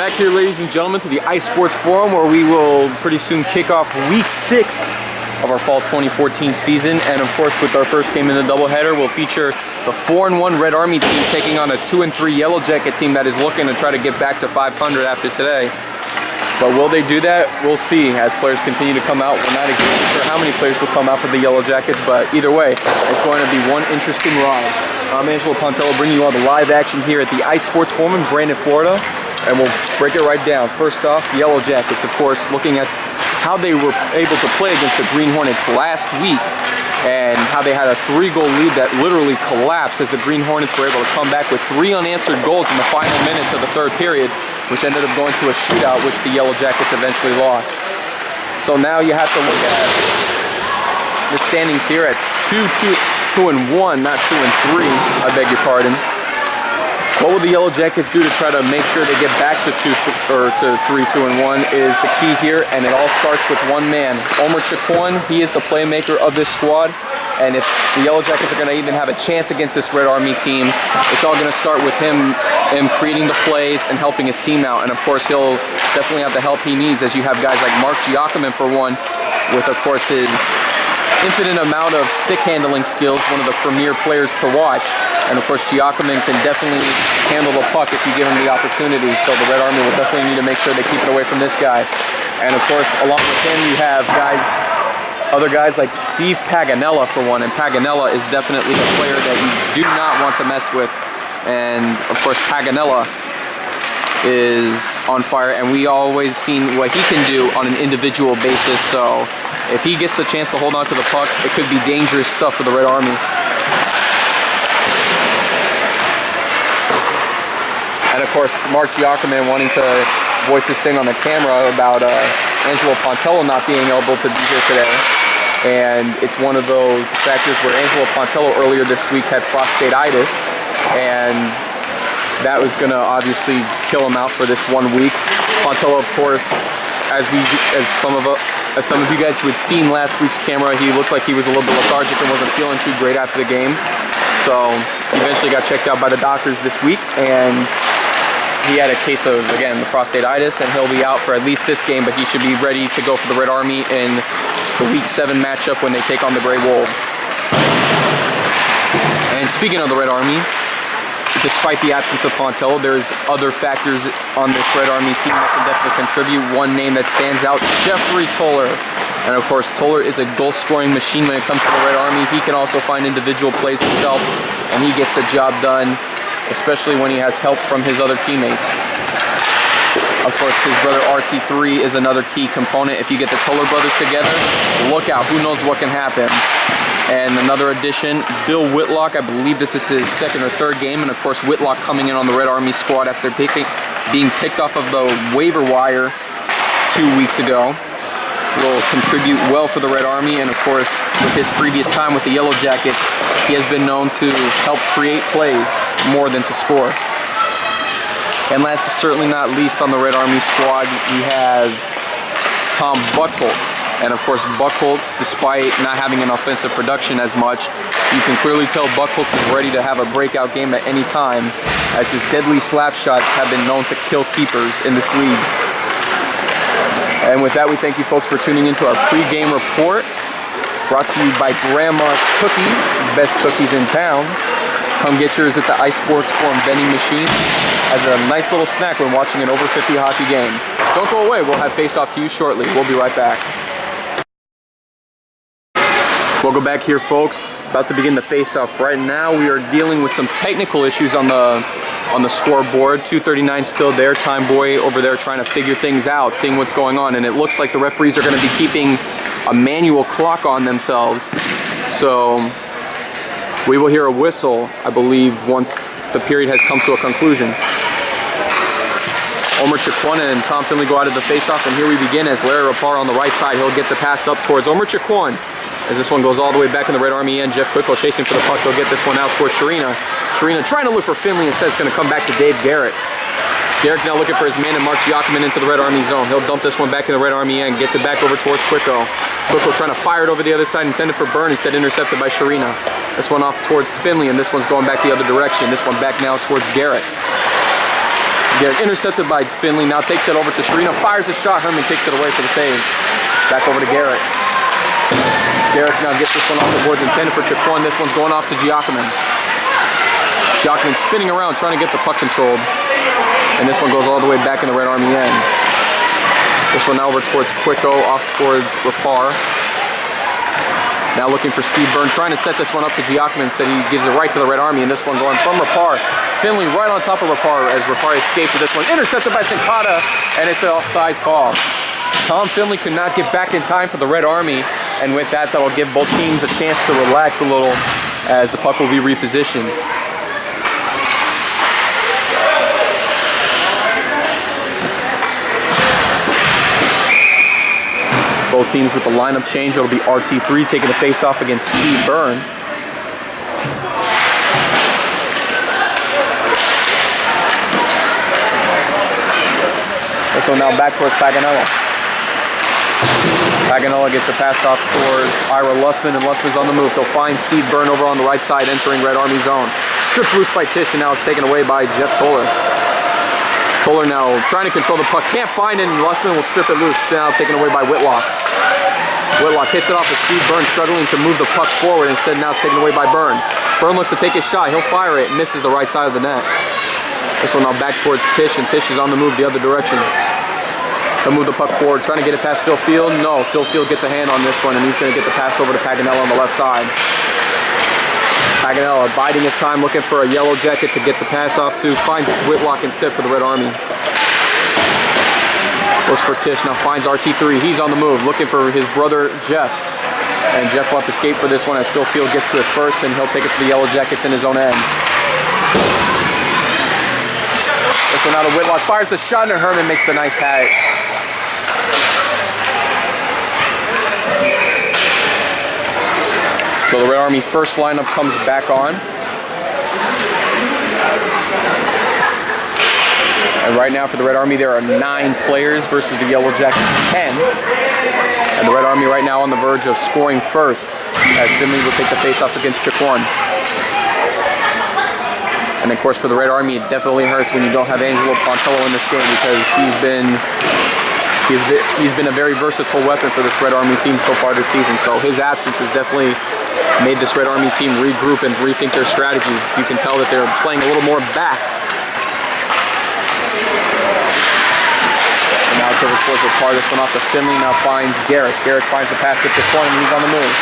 back here, ladies and gentlemen, to the Ice Sports Forum, where we will pretty soon kick off week 6 of our fall 2014 season. And of course, with our first game in the doubleheader, we'll feature the 4-1 Red Army team taking on a 2-3 Yellow Jacket team that is looking to try to get back to 500 after today. But will they do that? We'll see as players continue to come out. We're not exactly sure how many players will come out for the Yellow Jackets, but either way, it's going to be one interesting ride. I'm Angelo Pontello, bringing you all the live action here at the Ice Sports Forum in Brandon, Florida. And we'll break it right down. First off, Yellow Jackets, of course, looking at how they were able to play against the Green Hornets last week and how they had a 3-goal lead that literally collapsed as the Green Hornets were able to come back with 3 unanswered goals in the final minutes of the third period, which ended up going to a shootout, which the Yellow Jackets eventually lost. So now you have to look at the standings here at 2-1, not 2-3, I beg your pardon. What will the Yellow Jackets do to try to make sure they get back to 3-2-1 is the key here, and it all starts with one man, Omer Chiquan. He is the playmaker of this squad, and if the Yellow Jackets are going to even have a chance against this Red Army team, it's all going to start with him creating the plays and helping his team out. And of course, he'll definitely have the help he needs, as you have guys like Mark Giacomin for one, with of course his infinite amount of stick handling skills, one of the premier players to watch. And of course, Giacomin can definitely handle the puck if you give him the opportunity. So the Red Army will definitely need to make sure they keep it away from this guy. And of course, along with him, you have other guys like Steve Paganella for one. And Paganella is definitely a player that you do not want to mess with. And of course, Paganella is on fire, and we always seen what he can do on an individual basis. So if he gets the chance to hold on to the puck, it could be dangerous stuff for the Red Army. And of course, Mark Giacomin wanting to voice his thing on the camera about Angelo Pontello not being able to be here today. And it's one of those factors where Angelo Pontello earlier this week had prostatitis, and that was going to obviously kill him out for this 1 week. Pontello, of course, as some of you guys who had seen last week's camera, he looked like he was a little bit lethargic and wasn't feeling too great after the game. So he eventually got checked out by the doctors this week, and he had a case of, again, the prostatitis, and he'll be out for at least this game, but he should be ready to go for the Red Army in the week 7 matchup when they take on the Grey Wolves. And speaking of the Red Army, despite the absence of Pontello, there's other factors on this Red Army team that can definitely contribute. One name that stands out, Jeffrey Toller. And of course, Toller is a goal-scoring machine when it comes to the Red Army. He can also find individual plays himself, and he gets the job done, especially when he has help from his other teammates. Of course, his brother RT3 is another key component. If you get the Toller brothers together, look out, who knows what can happen. And another addition, Bill Whitlock. I believe this is his 2nd or 3rd game. And of course, Whitlock coming in on the Red Army squad after being picked off of the waiver wire 2 weeks ago. Will contribute well for the Red Army. And of course, with his previous time with the Yellow Jackets, he has been known to help create plays more than to score. And last but certainly not least on the Red Army squad, we have Tom Buchholz. And of course, Buchholz, despite not having an offensive production as much, you can clearly tell Buchholz is ready to have a breakout game at any time, as his deadly slap shots have been known to kill keepers in this league. And with that, we thank you folks for tuning into our pre-game report, brought to you by Grandma's Cookies, the best cookies in town. Come get yours at the Ice Sports Forum vending machine as a nice little snack when watching an over 50 hockey game. Don't go away, we'll have face-off to you shortly. We'll be right back. Welcome back here, folks. About to begin the face-off. Right now, we are dealing with some technical issues on the scoreboard. 2:39 still there. Time Boy over there trying to figure things out, seeing what's going on. And it looks like the referees are going to be keeping a manual clock on themselves. So we will hear a whistle, I believe, once the period has come to a conclusion. Omer Chiquan and Tom Finley go out of the face-off, and here we begin as Larry Rapar on the right side. He'll get the pass up towards Omer Chiquan. As this one goes all the way back in the Red Army end, Jeff Quickle chasing for the puck. He'll get this one out towards Sharina. Sharina trying to look for Finley. Instead, it's going to come back to Dave Garrett. Garrett now looking for his man and Mark Giacomin into the Red Army zone. He'll dump this one back in the Red Army end. Gets it back over towards Quickle. Quickle trying to fire it over the other side, intended for Byrne, instead intercepted by Sharina. This one off towards Finley, and this one's going back the other direction. This one back now towards Garrett. Garrett intercepted by Finley, now takes it over to Sharina, fires a shot, Herman kicks it away for the save. Back over to Garrett. Garrett now gets this one off the boards, intended for Giacomin. This one's going off to Giacomin. Giacomin spinning around, trying to get the puck controlled. And this one goes all the way back in the Red Army end. This one now over towards Quicko, off towards Rapar. Now looking for Steve Byrne, trying to set this one up to Giacomin. Instead, he gives it right to the Red Army, and this one going from Rapar. Finley right on top of Rapar as Rapar escapes with this one. Intercepted by Sincata, and it's an offsides call. Tom Finley could not get back in time for the Red Army, and with that, that'll give both teams a chance to relax a little as the puck will be repositioned. Both teams with the lineup change. It'll be RT3 taking the face-off against Steve Byrne. This one now back towards Paganella. Paganella gets the pass off towards Ira Lussman, and Lussman's on the move. He'll find Steve Byrne over on the right side, entering Red Army zone. Stripped loose by Tish, and now it's taken away by Jeff Toller. Toller now trying to control the puck, can't find it, and Lussman will strip it loose, now taken away by Whitlock. Whitlock hits it off of Steve Byrne, struggling to move the puck forward. Instead, now it's taken away by Byrne. Byrne looks to take his shot, he'll fire it, misses the right side of the net. This one now back towards Tish, and Tish is on the move the other direction. He'll move the puck forward, trying to get it past Phil Field. No, Phil Field gets a hand on this one, and he's going to get the pass over to Paganella on the left side. Paganella biding his time, looking for a yellow jacket to get the pass off to, finds Whitlock instead for the Red Army. Looks for Tish, now finds RT3, he's on the move, looking for his brother Jeff. And Jeff will have to skate for this one as Phil Field gets to it first, and he'll take it to the Yellow Jackets in his own end. This one out of Whitlock, fires the shot, and Herman makes a nice hat. So the Red Army first lineup comes back on. And right now for the Red Army there are 9 players versus the Yellow Jackets 10. And the Red Army right now on the verge of scoring first as Finley will take the face-off against Giacomin. And of course for the Red Army it definitely hurts when you don't have Angelo Pontello in this game, because he's been a very versatile weapon for this Red Army team so far this season. So his absence has definitely made this Red Army team regroup and rethink their strategy. You can tell that they're playing a little more back. And now it's over towards Rapar. This one off to Finley, now finds Garrett. Garrett finds the pass, gets to point, and he's on the move.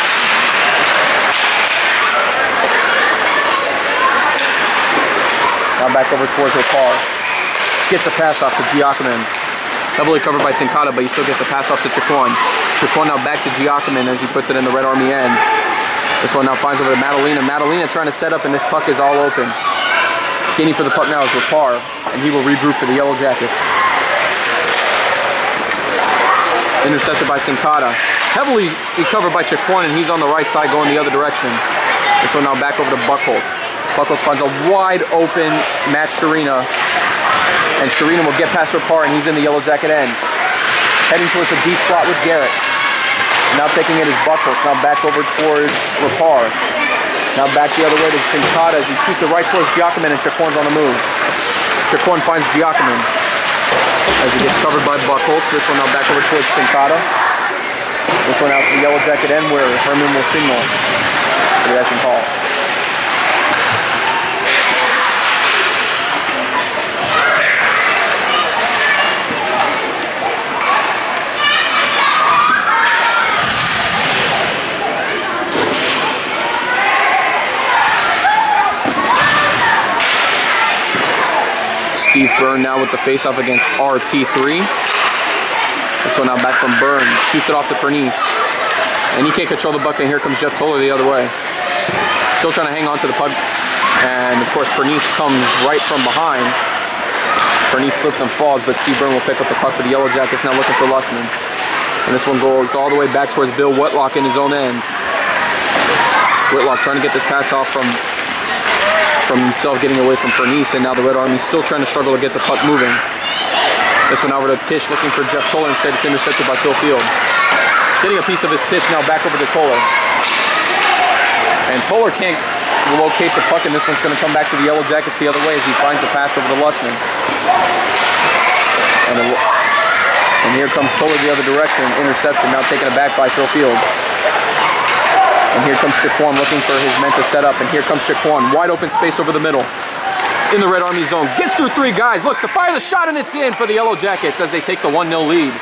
Now back over towards Rapar. Gets the pass off to Giacomin. Heavily covered by Sincata, but he still gets the pass off to Giacomin. Giacomin now back to Giacomin as he puts it in the Red Army end. This one now finds over to Madalena. Madalena trying to set up, and this puck is all open. Skating for the puck now is Rapar, and he will regroup for the Yellow Jackets. Intercepted by Sincata. Heavily covered by Giacomin, and he's on the right side going the other direction. This one now back over to Buchholz. Buchholz finds a wide open Matt Sharina. And Sharina will get past Rapar, and he's in the Yellow Jacket end. Heading towards a deep slot with Garrett. Now taking it is Buchholz. Now back over towards Rapar. Now back the other way to Sincata as he shoots it right towards Giacomin, and Giacomin's on the move. Giacomin finds Giacomin as he gets covered by Buchholz. This one now back over towards Sincata. This one out to the Yellow Jacket end where Herman will signal for the icing call. Steve Byrne now with the face-off against RT3. This one now back from Byrne. Shoots it off to Pernice. And he can't control the bucket, and here comes Jeff Toller the other way. Still trying to hang on to the puck. And of course Pernice comes right from behind. Pernice slips and falls, but Steve Byrne will pick up the puck for the Yellow Jackets, now looking for Lussman. And this one goes all the way back towards Bill Whitlock in his own end. Whitlock trying to get this pass off from himself, getting away from Pernice, and now the Red Army still trying to struggle to get the puck moving. This one over to Tish, looking for Jeff Toller. Instead, it's intercepted by Phil Field. Getting a piece of his Tish, now back over to Toller. And Toller can't will locate the puck, and this one's going to come back to the Yellow Jackets the other way as he finds the pass over to Lussman. And here comes Toller the other direction, interception, now taken aback by Phil Field. And here comes Giacomin looking for his men to set up, and here comes Giacomin, wide open space over the middle. In the Red Army zone, gets through 3 guys, looks to fire the shot, and it's in for the Yellow Jackets as they take the 1-0 lead.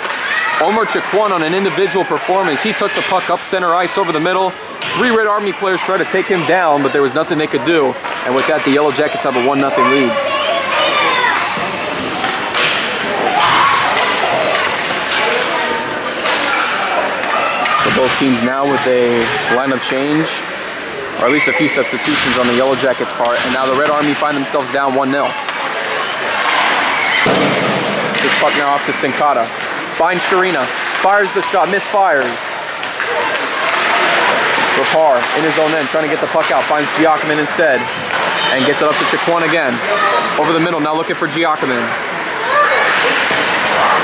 Omar Giacomin on an individual performance. He took the puck up center ice over the middle. 3 Red Army players tried to take him down, but there was nothing they could do. And with that, the Yellow Jackets have a 1-0 lead. So both teams now with a lineup change, or at least a few substitutions on the Yellow Jackets' part. And now the Red Army find themselves down 1-0. This puck now off to Sincata. Finds Sharina, fires the shot, misfires. Rapar in his own end, trying to get the puck out, finds Giacomin instead, and gets it up to Giacomin again. Over the middle, now looking for Giacomin.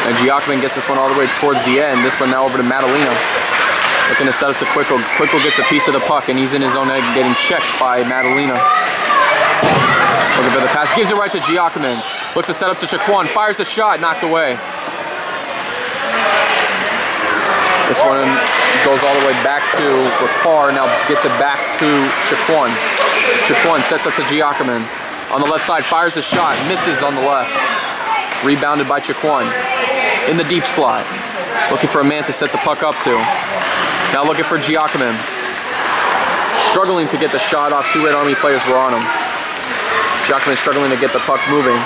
And Giacomin gets this one all the way towards the end. This one now over to Madalena. Looking to set up to Quickle. Quickle gets a piece of the puck, and he's in his own end getting checked by Madalena. Looking for the pass, gives it right to Giacomin. Looks to set up to Giacomin, fires the shot, knocked away. This one goes all the way back to Rapar, now gets it back to Giacomin. Giacomin sets up to Giacomin. On the left side, fires the shot, misses on the left. Rebounded by Giacomin. In the deep slot. Looking for a man to set the puck up to. Now looking for Giacomin. Struggling to get the shot off. 2 Red Army players were on him. Giacomin struggling to get the puck moving.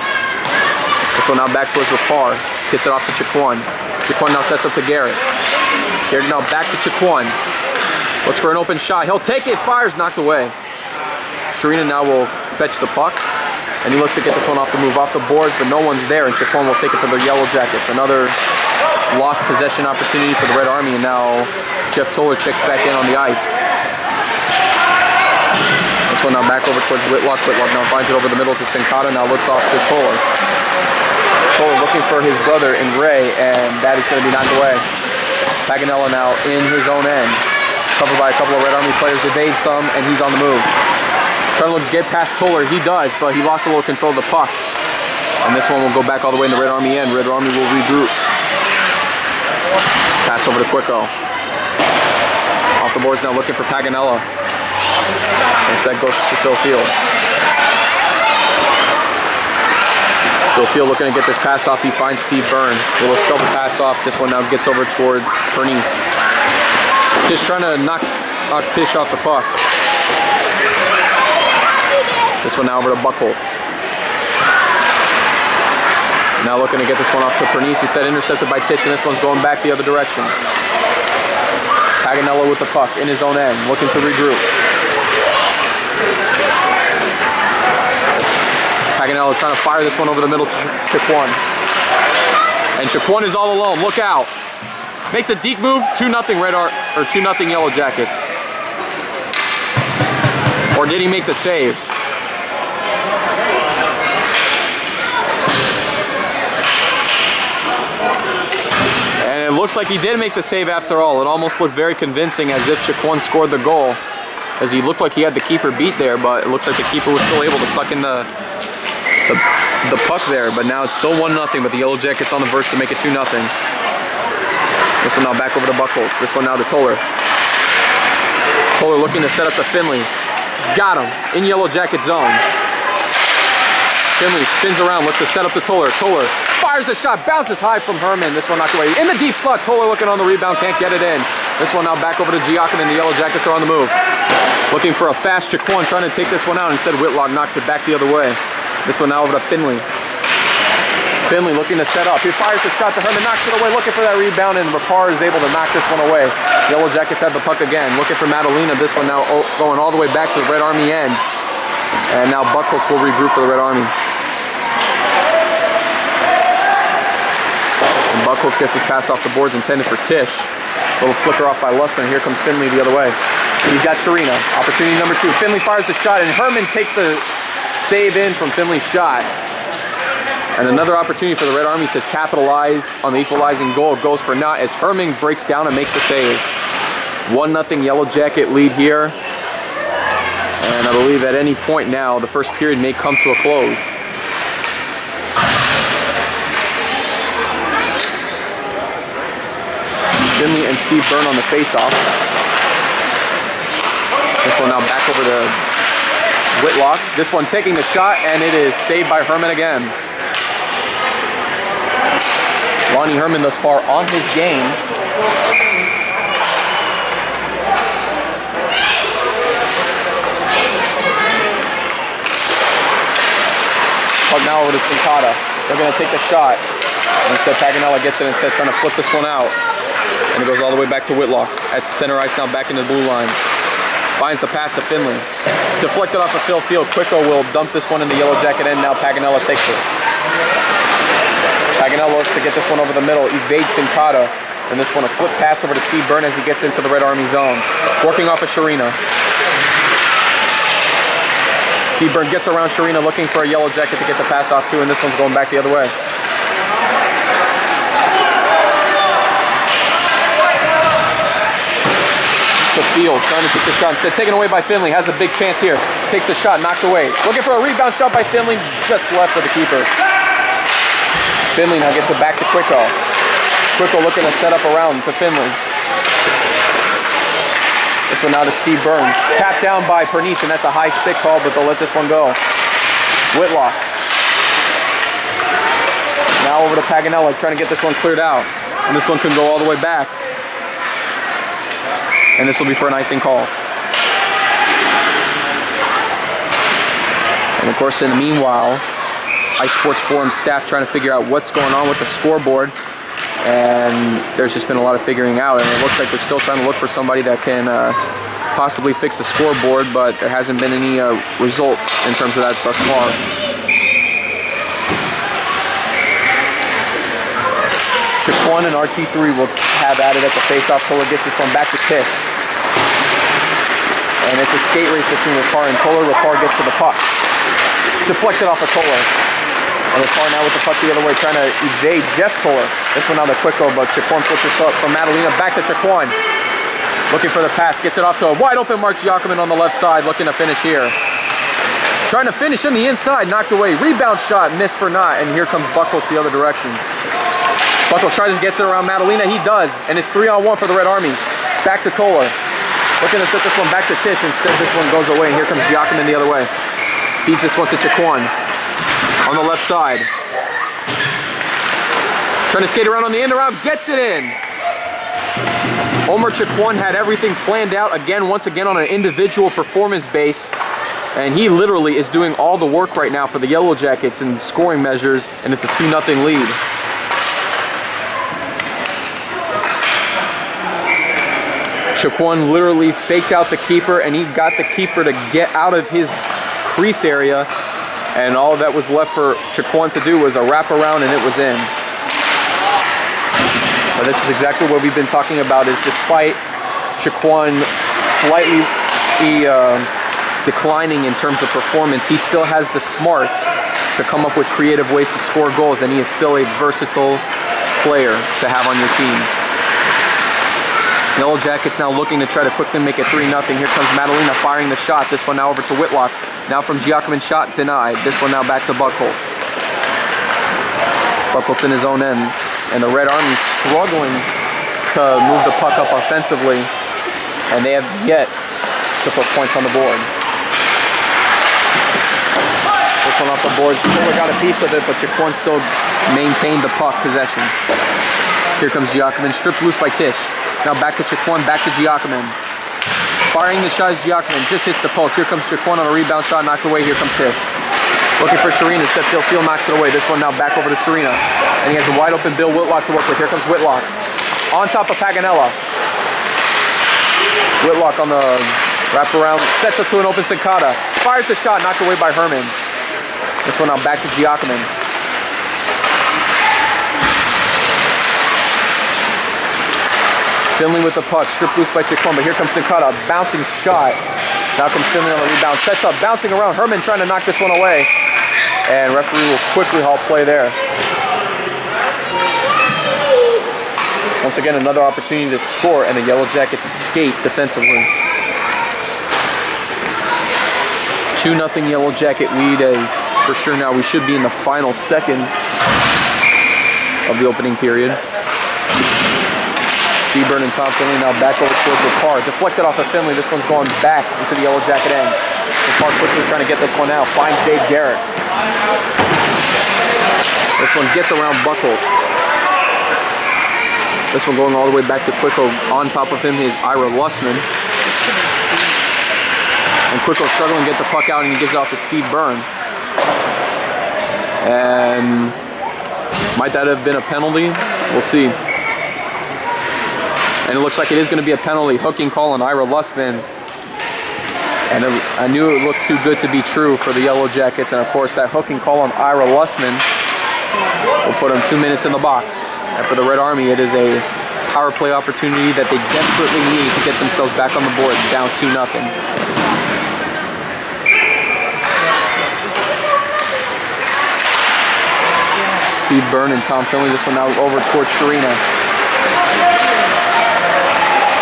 This one now back towards Rapar. Gets it off to Giacomin. Giacomin now sets up to Garrett. Garrett now back to Giacomin. Looks for an open shot. He'll take it. Fires, knocked away. Sharina now will fetch the puck. And he looks to get this one off the move, off the boards, but no one's there. And Giacomin will take it for the Yellow Jackets. Another lost possession opportunity for the Red Army. And now Jeff Toller checks back in on the ice. This one now back over towards Whitlock. Whitlock now finds it over the middle to Sincata. Now looks off to Toller. Toller looking for his brother in Ray, and that is going to be knocked away. Paganella now in his own end. Covered by a couple of Red Army players, evades some, and he's on the move. Trying to get past Toller, he does, but he lost a little control of the puck. And this one will go back all the way in the Red Army end. Red Army will regroup. Pass over to Quicko. Off the boards now looking for Paganella. Instead goes to Phil Field. Phil Field looking to get this pass off. He finds Steve Byrne. A little shovel pass off. This one now gets over towards Bernice. Just trying to knock Tish off the puck. This one now over to Buchholz. Now looking to get this one off to Bernice. Instead intercepted by Tish, and this one's going back the other direction. Paganella with the puck in his own end, looking to regroup. Paganella trying to fire this one over the middle to Giacomin. And Giacomin is all alone. Look out. Makes a deep move. 2-0 Yellow Jackets. Or did he make the save? And it looks like he did make the save after all. It almost looked very convincing, as if Giacomin scored the goal, as he looked like he had the keeper beat there, but it looks like the keeper was still able to suck in the puck there. But now it's still 1-0, but the Yellow Jackets on the verge to make it 2-0. This one now back over to Buchholz. This one now to Toller. Toller looking to set up to Finley. He's got him in Yellow Jacket zone. Finley spins around, looks to set up to Toller. Toller fires the shot, bounces high from Herman. This one knocked away. In the deep slot, Toller looking on the rebound, can't get it in. This one now back over to Giacomin, and the Yellow Jackets are on the move. Looking for a fast Giacomin, trying to take this one out. Instead, Whitlock knocks it back the other way. This one now over to Finley. Finley looking to set up. He fires the shot to Herman, knocks it away, looking for that rebound, and Rapar is able to knock this one away. Yellow Jackets have the puck again, looking for Madalena. This one now going all the way back to the Red Army end. And now Buchholz will regroup for the Red Army. And Buchholz gets this pass off the boards intended for Tish. A little flicker off by Lussman. Here comes Finley the other way. He's got Sharina. Opportunity number 2. Finley fires the shot, and Herman takes the save in from Finley's shot. And another opportunity for the Red Army to capitalize on the equalizing goal goes for naught, as Herman breaks down and makes a save. 1-0 Yellow Jacket lead here. And I believe at any point now, the first period may come to a close. Finley and Steve Byrne on the face-off. This one now back over to Whitlock. This one taking the shot, and it is saved by Herman again. Lonnie Herman thus far on his game. Puck now over to Sincata. They're going to take the shot. Instead, Paganella gets it instead, trying to flip this one out. And it goes all the way back to Whitlock. At center ice now back into the blue line. Finds the pass to Finley. Deflected off of Phil Field. Quicko will dump this one in the Yellow Jacket end. Now Paganella takes it. Paganella looks to get this one over the middle. Evades Sincata. And this one a flip pass over to Steve Byrne as he gets into the Red Army zone. Working off of Sharina. Steve Byrne gets around Sharina looking for a Yellow Jacket to get the pass off to, and this one's going back the other way. To Field, trying to take the shot instead. Taken away by Finley, has a big chance here. Takes the shot, knocked away. Looking for a rebound shot by Finley, just left of the keeper. Finley now gets it back to Quicko. Quicko looking to set up around to Finley. This one now to Steve Byrne. Tapped down by Pernice, and that's a high stick call, but they'll let this one go. Whitlock. Now over to Paganella, trying to get this one cleared out. And this one can go all the way back. And this will be for an icing call. And of course, in the meanwhile, Ice Sports Forum staff trying to figure out what's going on with the scoreboard. And there's just been a lot of figuring out, and it looks like they're still trying to look for somebody that can possibly fix the scoreboard, but there hasn't been any results in terms of that thus far. Chiquan and RT3 will have at it at the face-off. Toller gets this one back to Tish. And it's a skate race between Rapar and Toller. Rapar gets to the puck. Deflected off of Toller. And Rapar now with the puck the other way, trying to evade Jeff Toller. This one now the Quicko, but Chiquan flips this up from Madalena back to Chiquan. Looking for the pass, gets it off to a wide open Mark Giacomin on the left side, looking to finish here. Trying to finish in the inside, knocked away. Rebound shot, missed for not, and here comes Buckholz the other direction. Buckholz tries to get it around Madalena, he does, and it's 3-on-1 for the Red Army. Back to Toller. Looking to set this one back to Tish, instead this one goes away, and here comes Giacomin the other way. Feeds this one to Chiquan on the left side. Trying to skate around on the end around, gets it in. Omer Chiquan had everything planned out again, once again on an individual performance base. And he literally is doing all the work right now for the Yellow Jackets in scoring measures, and it's a 2-0 lead. Chiquan literally faked out the keeper, and he got the keeper to get out of his crease area. And all that was left for Chiquan to do was a wraparound, and it was in. But this is exactly what we've been talking about, is despite Chiquan slightly declining in terms of performance, he still has the smarts to come up with creative ways to score goals, and he is still a versatile player to have on your team. Yellow Jackets now looking to try to quickly make it 3-0. Here comes Madalena firing the shot. This one now over to Whitlock. Now from Giacomin, shot denied. This one now back to Buckholz. Buckholz in his own end. And the Red Army struggling to move the puck up offensively. And they have yet to put points on the board. This one off the boards. Fuller got a piece of it, but Chiquan still maintained the puck possession. Here comes Giacomin, stripped loose by Tish. Now back to Chiquan, back to Giacomin. Firing the shot is Giacomin, just hits the post. Here comes Chiquan on a rebound shot, knocked away. Here comes Tish. Looking for Sharina, instead Field knocks it away. This one now back over to Sharina. And he has a wide open Bill Whitlock to work with. Here comes Whitlock. On top of Paganella. Whitlock on the wraparound, sets up to an open Sincata. Fires the shot, knocked away by Herman. This one now back to Giacomin. Finley with the puck, stripped loose by Chiquan, but here comes Sincata, bouncing shot. Now comes Finley on the rebound, sets up, bouncing around. Herman trying to knock this one away. And referee will quickly halt play there. Once again, another opportunity to score, and the Yellow Jackets escape defensively. 2-0 Yellow Jacket lead, as for sure now we should be in the final seconds of the opening period. Steve Byrne and Tom Finley now back over towards the Park. Deflected off of Finley. This one's going back into the Yellow Jacket end. The Park quickly trying to get this one out. Finds Dave Garrett. This one gets around Buchholz. This one going all the way back to Quicko. On top of him is Ira Lussman. And Quicko struggling to get the puck out, and he gives it off to Steve Byrne. And might that have been a penalty? We'll see. And it looks like it is going to be a penalty. Hooking call on Ira Lussman. And I knew it looked too good to be true for the Yellow Jackets. And of course, that hooking call on Ira Lussman will put them 2 minutes in the box. And for the Red Army, it is a power play opportunity that they desperately need to get themselves back on the board, down 2-0. Steve Byrne and Tom Finley. This one now over towards Sharina.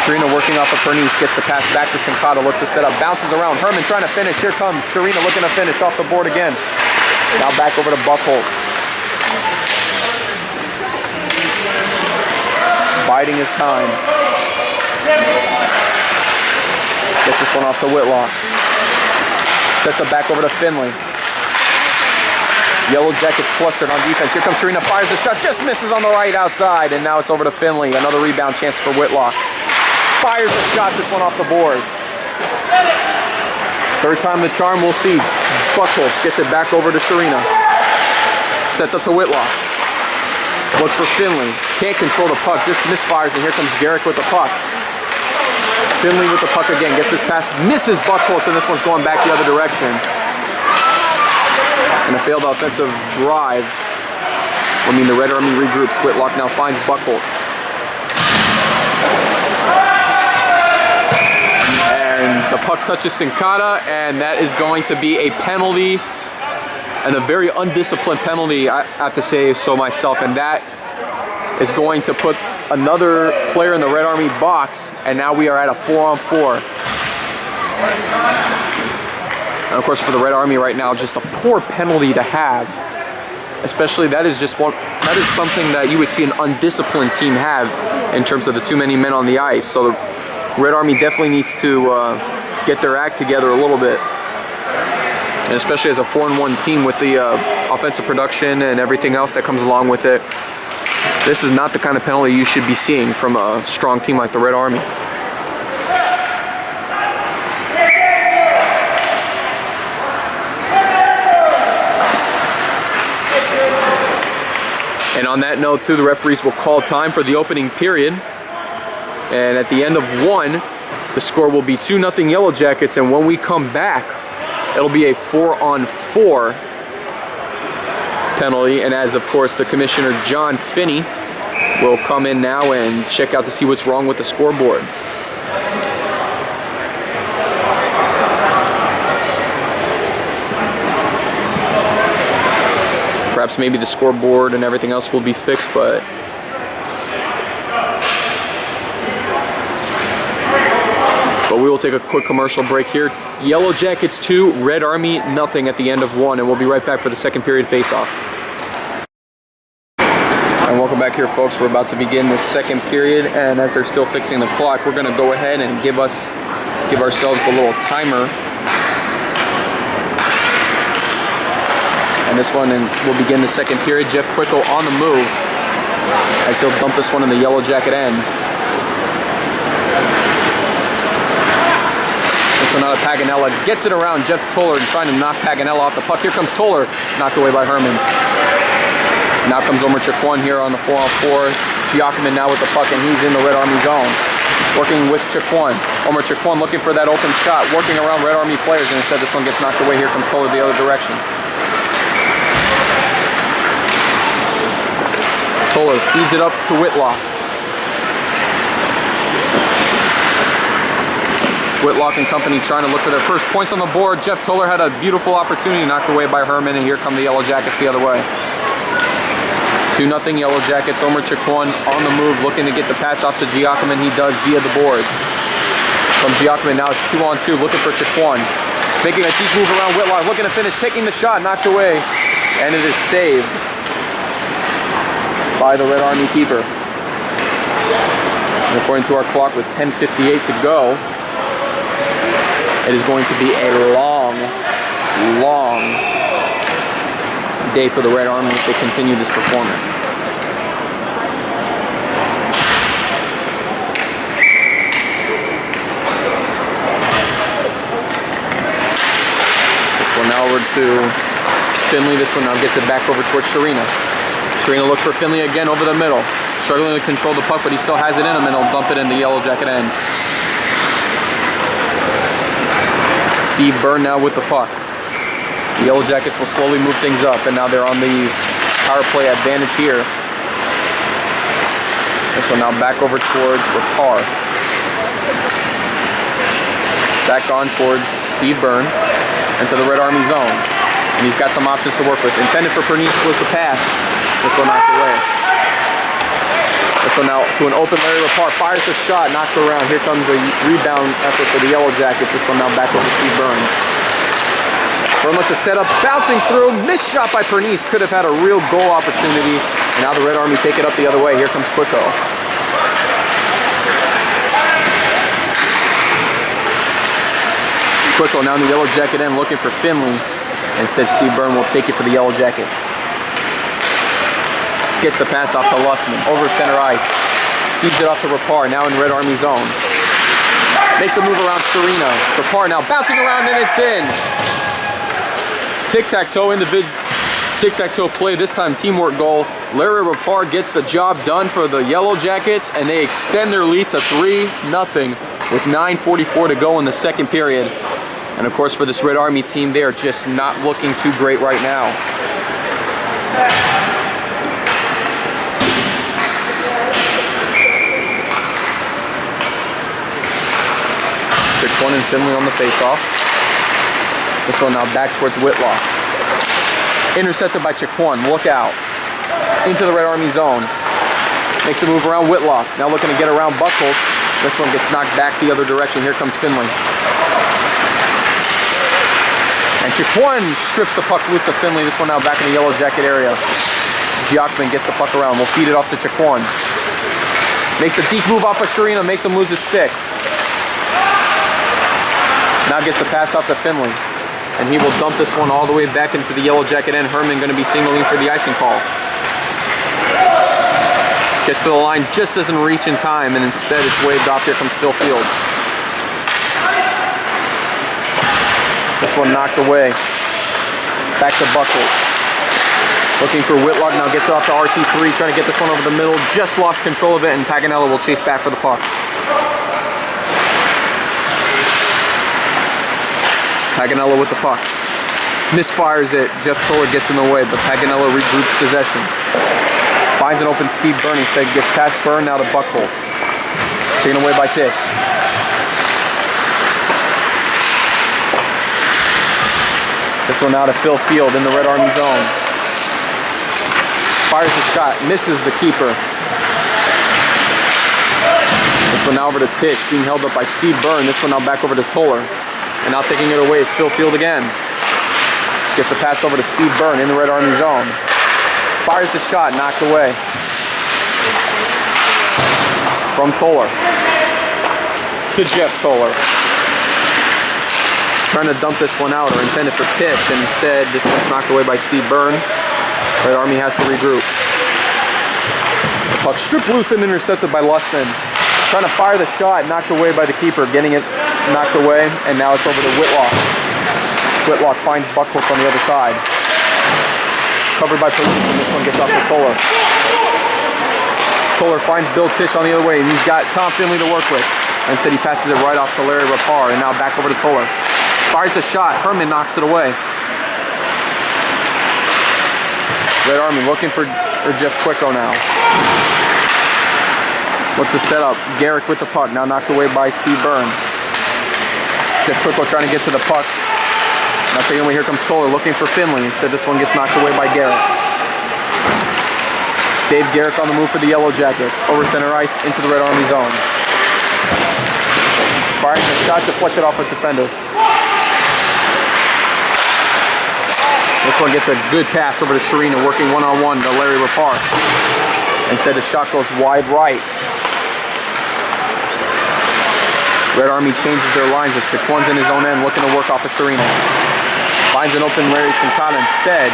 Sharina working off of her knees, gets the pass back to Sincata, looks to set up, bounces around. Herman trying to finish. Here comes Sharina looking to finish off the board again. Now back over to Buchholz. Biding his time. Gets this one off to Whitlock. Sets it back over to Finley. Yellow Jackets clustered on defense. Here comes Sharina, fires a shot, just misses on the right outside, and now it's over to Finley. Another rebound chance for Whitlock. Fires a shot, this one off the boards. Third time the charm, we'll see. Buchholz gets it back over to Sharina. Sets up to Whitlock. Looks for Finley. Can't control the puck, just misfires, and here comes Garrick with the puck. Finley with the puck again, gets this pass, misses Buchholz, and this one's going back the other direction. And a failed offensive drive. I mean, the Red Army regroups. Whitlock now finds Buchholz. And the puck touches Sincata, and that is going to be a penalty, and a very undisciplined penalty, I have to say so myself. And that is going to put another player in the Red Army box, and now we are at a 4-on-4. And of course, for the Red Army right now, just a poor penalty to have. Especially, that is something that you would see an undisciplined team have in terms of the too many men on the ice. So the Red Army definitely needs to get their act together a little bit. And especially as a 4-on-1 team with the offensive production and everything else that comes along with it. This is not the kind of penalty you should be seeing from a strong team like the Red Army. And on that note, too, the referees will call time for the opening period. And at the end of one, the score will be 2-0 Yellow Jackets. And when we come back, it'll be a 4-on-4 penalty. And as, of course, the commissioner, John Finney, will come in now and check out to see what's wrong with the scoreboard. Perhaps maybe the scoreboard and everything else will be fixed, but we will take a quick commercial break here. Yellow Jackets 2, Red Army nothing at the end of one, and we'll be right back for the second period face-off. And welcome back here, folks. We're about to begin the second period, and as they're still fixing the clock, we're going to go ahead and give ourselves a little timer. And this one, and we'll begin the second period. Jeff Quicko on the move as he'll dump this one in the Yellow Jacket end. This one out of Paganella, gets it around Jeff Toller and trying to knock Paganella off the puck. Here comes Toller, knocked away by Herman. Now comes Omer Chiquan here on the 4-on-4. Giacomin now with the puck, and he's in the Red Army zone. Working with Chiquan. Omer Chiquan looking for that open shot, working around Red Army players, and instead this one gets knocked away. Here comes Toller the other direction. Toller feeds it up to Whitlock. Whitlock and company trying to look for their first points on the board. Jeff Toller had a beautiful opportunity, knocked away by Herman, and here come the Yellow Jackets the other way. 2-0 Yellow Jackets. Omer Chiquan on the move, looking to get the pass off to Giacomin. He does via the boards. From Giacomin, now it's 2-on-2, looking for Chiquan. Making a deep move around Whitlock, looking to finish, taking the shot, knocked away, and it is saved by the Red Army keeper. And according to our clock with 10:58 to go, it is going to be a long day for the Red Army if they continue this performance. Now over to Finley. This one now gets it back over towards Sharina. Sharina looks for Finley again over the middle. Struggling to control the puck, but he still has it in him, and he'll dump it in the Yellow Jacket end. Steve Byrne now with the puck. The Yellow Jackets will slowly move things up, and now they're on the power play advantage here. This one now back over towards Rapar. Back on towards Steve Byrne. Into the Red Army zone. And he's got some options to work with. Intended for Pernice was the pass. This one knocked away. This one now to an open Larry Rapar. Fires a shot, knocked around. Here comes a rebound effort for the Yellow Jackets. This one now back over Steve Byrne. Byrne looks to set up, bouncing through. Missed shot by Pernice. Could have had a real goal opportunity. And now the Red Army take it up the other way. Here comes Quicko. Quicko now in the Yellow Jacket end looking for Finley. Instead, Steve Byrne will take it for the Yellow Jackets. Gets the pass off to Lussman. Over center ice. Feeds it off to Rapar, now in Red Army zone. Makes a move around Sharina. Rapar now bouncing around and it's in. Tic-tac-toe tic-tac-toe play, this time teamwork goal. Larry Rapar gets the job done for the Yellow Jackets, and they extend their lead to 3-0 with 9:44 to go in the second period. And of course, for this Red Army team, they are just not looking too great right now. Chick-1 and Finley on the face-off. This one now back towards Whitlock. Intercepted by Chick-1. Look out. Into the Red Army zone. Makes a move around Whitlock. Now looking to get around Buchholz. This one gets knocked back the other direction. Here comes Finley. And Chick-1 strips the puck loose to Finley. This one now back in the Yellow Jacket area. Giacomin gets the puck around. We'll feed it off to Chick-1. Makes a deep move off of Sharina. Makes him lose his stick. Now gets the pass off to Finley. And he will dump this one all the way back into the Yellow Jacket end. Herman going to be signaling for the icing call. Gets to the line, just doesn't reach in time, and instead it's waved off. Here comes Phil Field. This one knocked away. Back to Buchholz. Looking for Whitlock, now gets it off to RT3, trying to get this one over the middle. Just lost control of it, and Paganello will chase back for the puck. Paganello with the puck. Misfires it. Jeff Toller gets in the way, but Paganello regroups possession. Finds an open Steve Byrne. Instead gets past Byrne, now to Buchholz. Taken away by Tisch. This one now to Phil Field in the Red Army zone. Fires a shot, misses the keeper. This one now over to Tisch, being held up by Steve Byrne. This one now back over to Toller. And now taking it away is Phil Field again. Gets the pass over to Steve Byrne in the Red Army zone. Fires the shot, knocked away. From Toller. To Jeff Toller. Trying to dump this one out, or intended for Tisch, and instead this one's knocked away by Steve Byrne. Red Army has to regroup. The puck stripped loose and intercepted by Lussman. Trying to fire the shot, knocked away by the keeper, getting it knocked away, and now it's over to Whitlock. Whitlock finds Buchholz on the other side. Covered by Pernice, and this one gets off to Toller. Toller finds Bill Tisch on the other way, and he's got Tom Finley to work with. Instead, he passes it right off to Larry Rapar, and now back over to Toller. Fires a shot, Herman knocks it away. Red Army looking for Jeff Quicko now. Looks to set up. Garrick with the puck, now knocked away by Steve Byrne. Jeff Quicko trying to get to the puck. Now taking away, here comes Toller looking for Finley. Instead, this one gets knocked away by Garrick. Dave Garrick on the move for the Yellow Jackets. Over center ice into the Red Army zone. Firing the shot, deflected off a defender. This one gets a good pass over to Sharina, working one-on-one to Larry Rapar. Instead, the shot goes wide right. Red Army changes their lines as Jaquan's in his own end, looking to work off of Sharina. Finds an open Larry Sincata instead.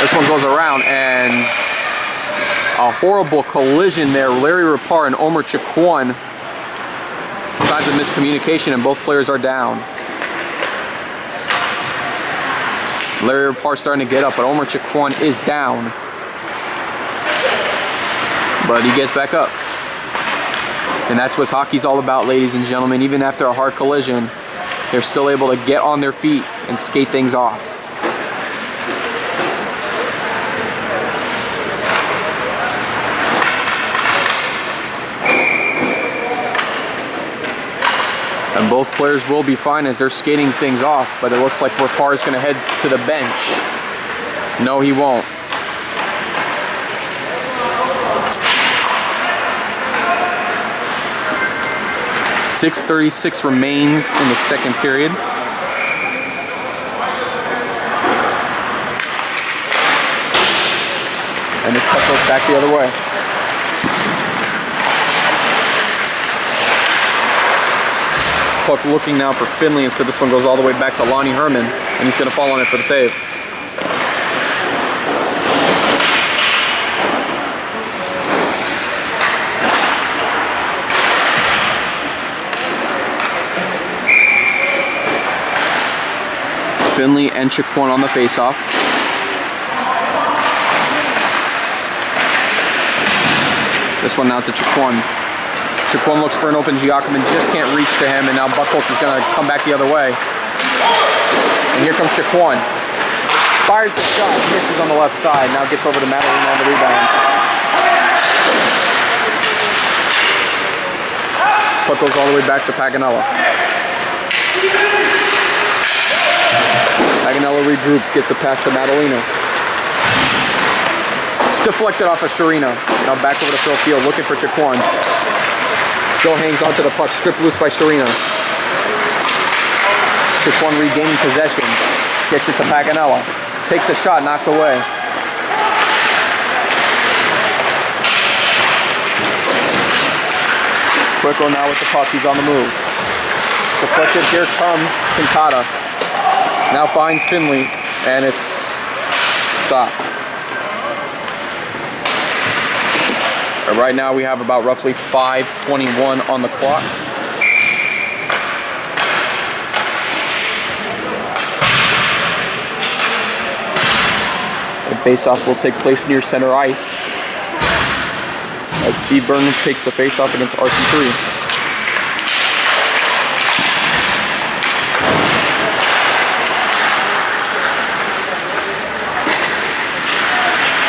This one goes around, and a horrible collision there. Larry Rapar and Omer Jaquan. Signs of miscommunication, and both players are down. Larry Rapar starting to get up, but Omer Jaquan is down. But he gets back up. And that's what hockey's all about, ladies and gentlemen. Even after a hard collision, they're still able to get on their feet and skate things off. And both players will be fine as they're skating things off, but it looks like Rapar is going to head to the bench. No, he won't. .636 remains in the second period. And this puck goes back the other way. Puck looking now for Finley, and so this one goes all the way back to Lonnie Herman, and he's going to fall on it for the save. Finley and Jaquan on the faceoff. This one now to Jaquan. Jaquan looks for an open Giacomin, just can't reach to him, and now Buchholz is going to come back the other way. And here comes Jaquan. Fires the shot, misses on the left side, now gets over to Madeline on the rebound. Puck goes all the way back to Paganella. Paganella regroups, gets the pass to Madalena. Deflected off of Sharina. Now back over to Phil Field, looking for Jaquan. Still hangs onto the puck, stripped loose by Sharina. Jaquan regaining possession. Gets it to Paganella. Takes the shot, knocked away. Quicklo now with the puck, he's on the move. Deflected, here comes Sincata. Now finds Finley, and it's stopped. Right now we have about roughly 5:21 on the clock. The face-off will take place near center ice as Steve Byrne takes the face-off against RC3.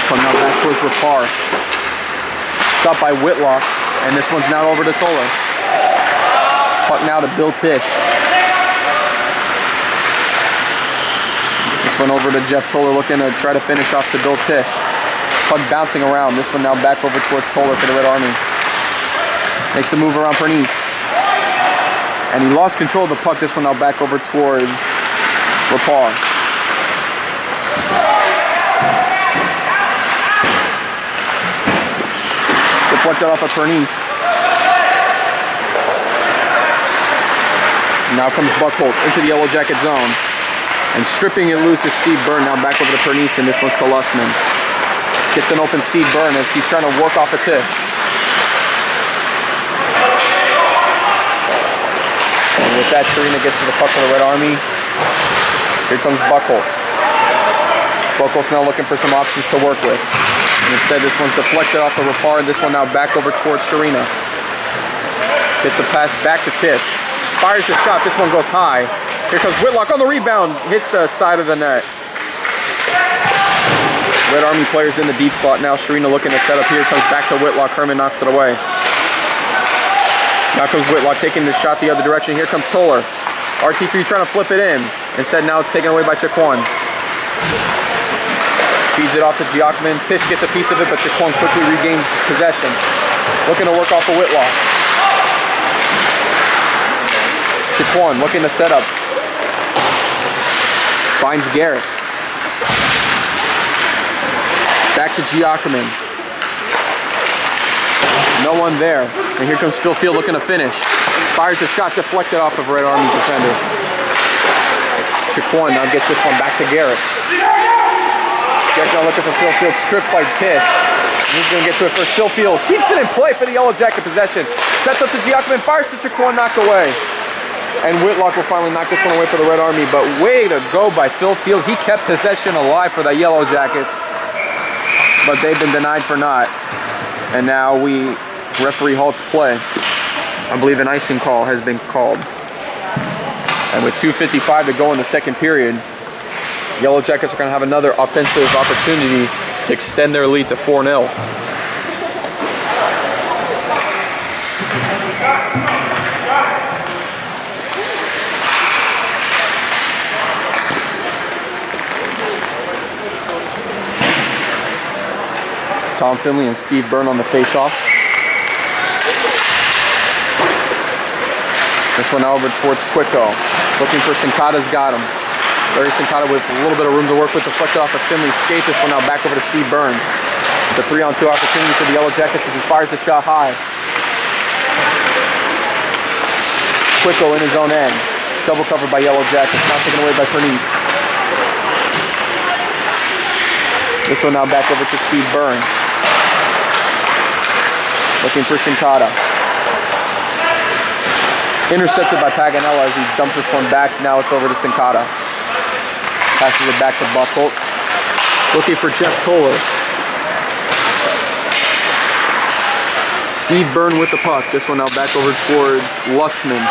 Coming out back towards Rapar. Stopped by Whitlock, and this one's now over to Toller. Puck now to Bill Tisch. This one over to Jeff Toller, looking to try to finish off to Bill Tisch. Puck bouncing around. This one now back over towards Toller for the Red Army. Makes a move around Pernice. And he lost control of the puck. This one now back over towards Rapar. Deflected off of Pernice. Now comes Buchholz into the Yellow Jacket zone. And stripping it loose is Steve Byrne. Now back over to Pernice, and this one's to Lussman. Gets an open Steve Byrne as he's trying to work off a Tisch. And with that, Sharina gets to the puck for the Red Army. Here comes Buchholz. Buchholz now looking for some options to work with. And instead, this one's deflected off the Rapar, and this one now back over towards Sharina. Gets the pass back to Tisch. Fires the shot. This one goes high. Here comes Whitlock on the rebound. Hits the side of the net. Red Army players in the deep slot now. Sharina looking to set up here. Comes back to Whitlock. Herman knocks it away. Now comes Whitlock taking the shot the other direction. Here comes Toller. RT3 trying to flip it in. Instead, now it's taken away by Jaquan. Feeds it off to Giacomin. Tisch gets a piece of it, but Jaquan quickly regains possession. Looking to work off of Whitlock. Jaquan looking to set up. Finds Garrett. Back to Giacomin. No one there. And here comes Phil Field looking to finish. Fires a shot deflected off of Red Army defender. Giacomin now gets this one back to Garrett. Garrett now looking for Phil Field, stripped by Tish. And he's going to get to it first. Phil Field keeps it in play for the Yellow Jacket possession. Sets up to Giacomin, fires to Giacomin, knocked away. And Whitlock will finally knock this one away for the Red Army. But way to go by Phil Field. He kept possession alive for the Yellow Jackets. But they've been denied for naught. And now referee halts play. I believe an icing call has been called. And with 2:55 to go in the second period, Yellow Jackets are going to have another offensive opportunity to extend their lead to 4-0. Tom Finley and Steve Byrne on the face-off. This one over towards Quicko. Looking for Sincata's got him. Larry Sincata with a little bit of room to work with, deflected off of Finley's skate. This one now back over to Steve Byrne. It's a 3-on-2 opportunity for the Yellow Jackets as he fires the shot high. Quicko in his own end. Double covered by Yellow Jackets. Now taken away by Pernice. This one now back over to Steve Byrne. Looking for Sincata. Intercepted by Paganella as he dumps this one back. Now it's over to Sincata. Passes it back to Buchholz. Looking for Jeff Toller. Steve Byrne with the puck. This one now back over towards Lustman.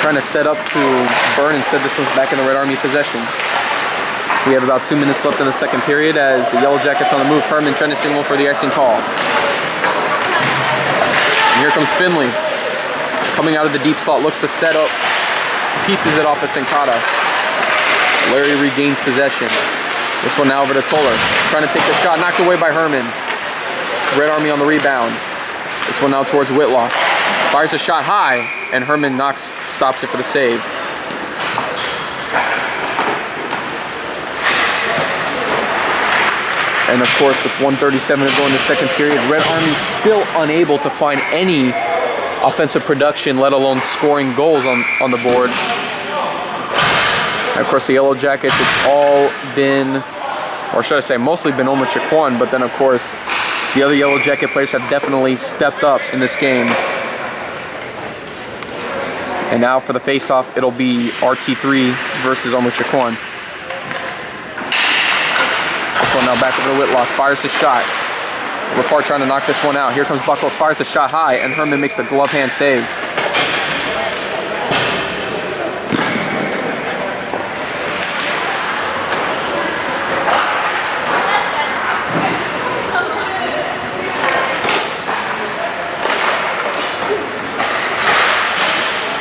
Trying to set up to Byrne. Instead, this one's back in the Red Army possession. We have about 2 minutes left in the second period as the Yellow Jackets on the move. Herman trying to signal for the icing call. And here comes Finley. Coming out of the deep slot, looks to set up, pieces it off of Sincata. Larry regains possession. This one now over to Toller. Trying to take the shot, knocked away by Herman. Red Army on the rebound. This one now towards Whitlock. Fires a shot high, and Herman stops it for the save. And of course, with 1:37 to go in the second period, Red Army still unable to find any offensive production, let alone scoring goals on the board. And of course, the Yellow Jackets, it's all been, or should I say, mostly been Omar Chiquan, but then of course, the other Yellow Jacket players have definitely stepped up in this game. And now for the face-off, it'll be RT3 versus Omar Chiquan. This one now back over to Whitlock, fires the shot. Rapart trying to knock this one out. Here comes Buchholz, fires the shot high, and Herman makes the glove hand save.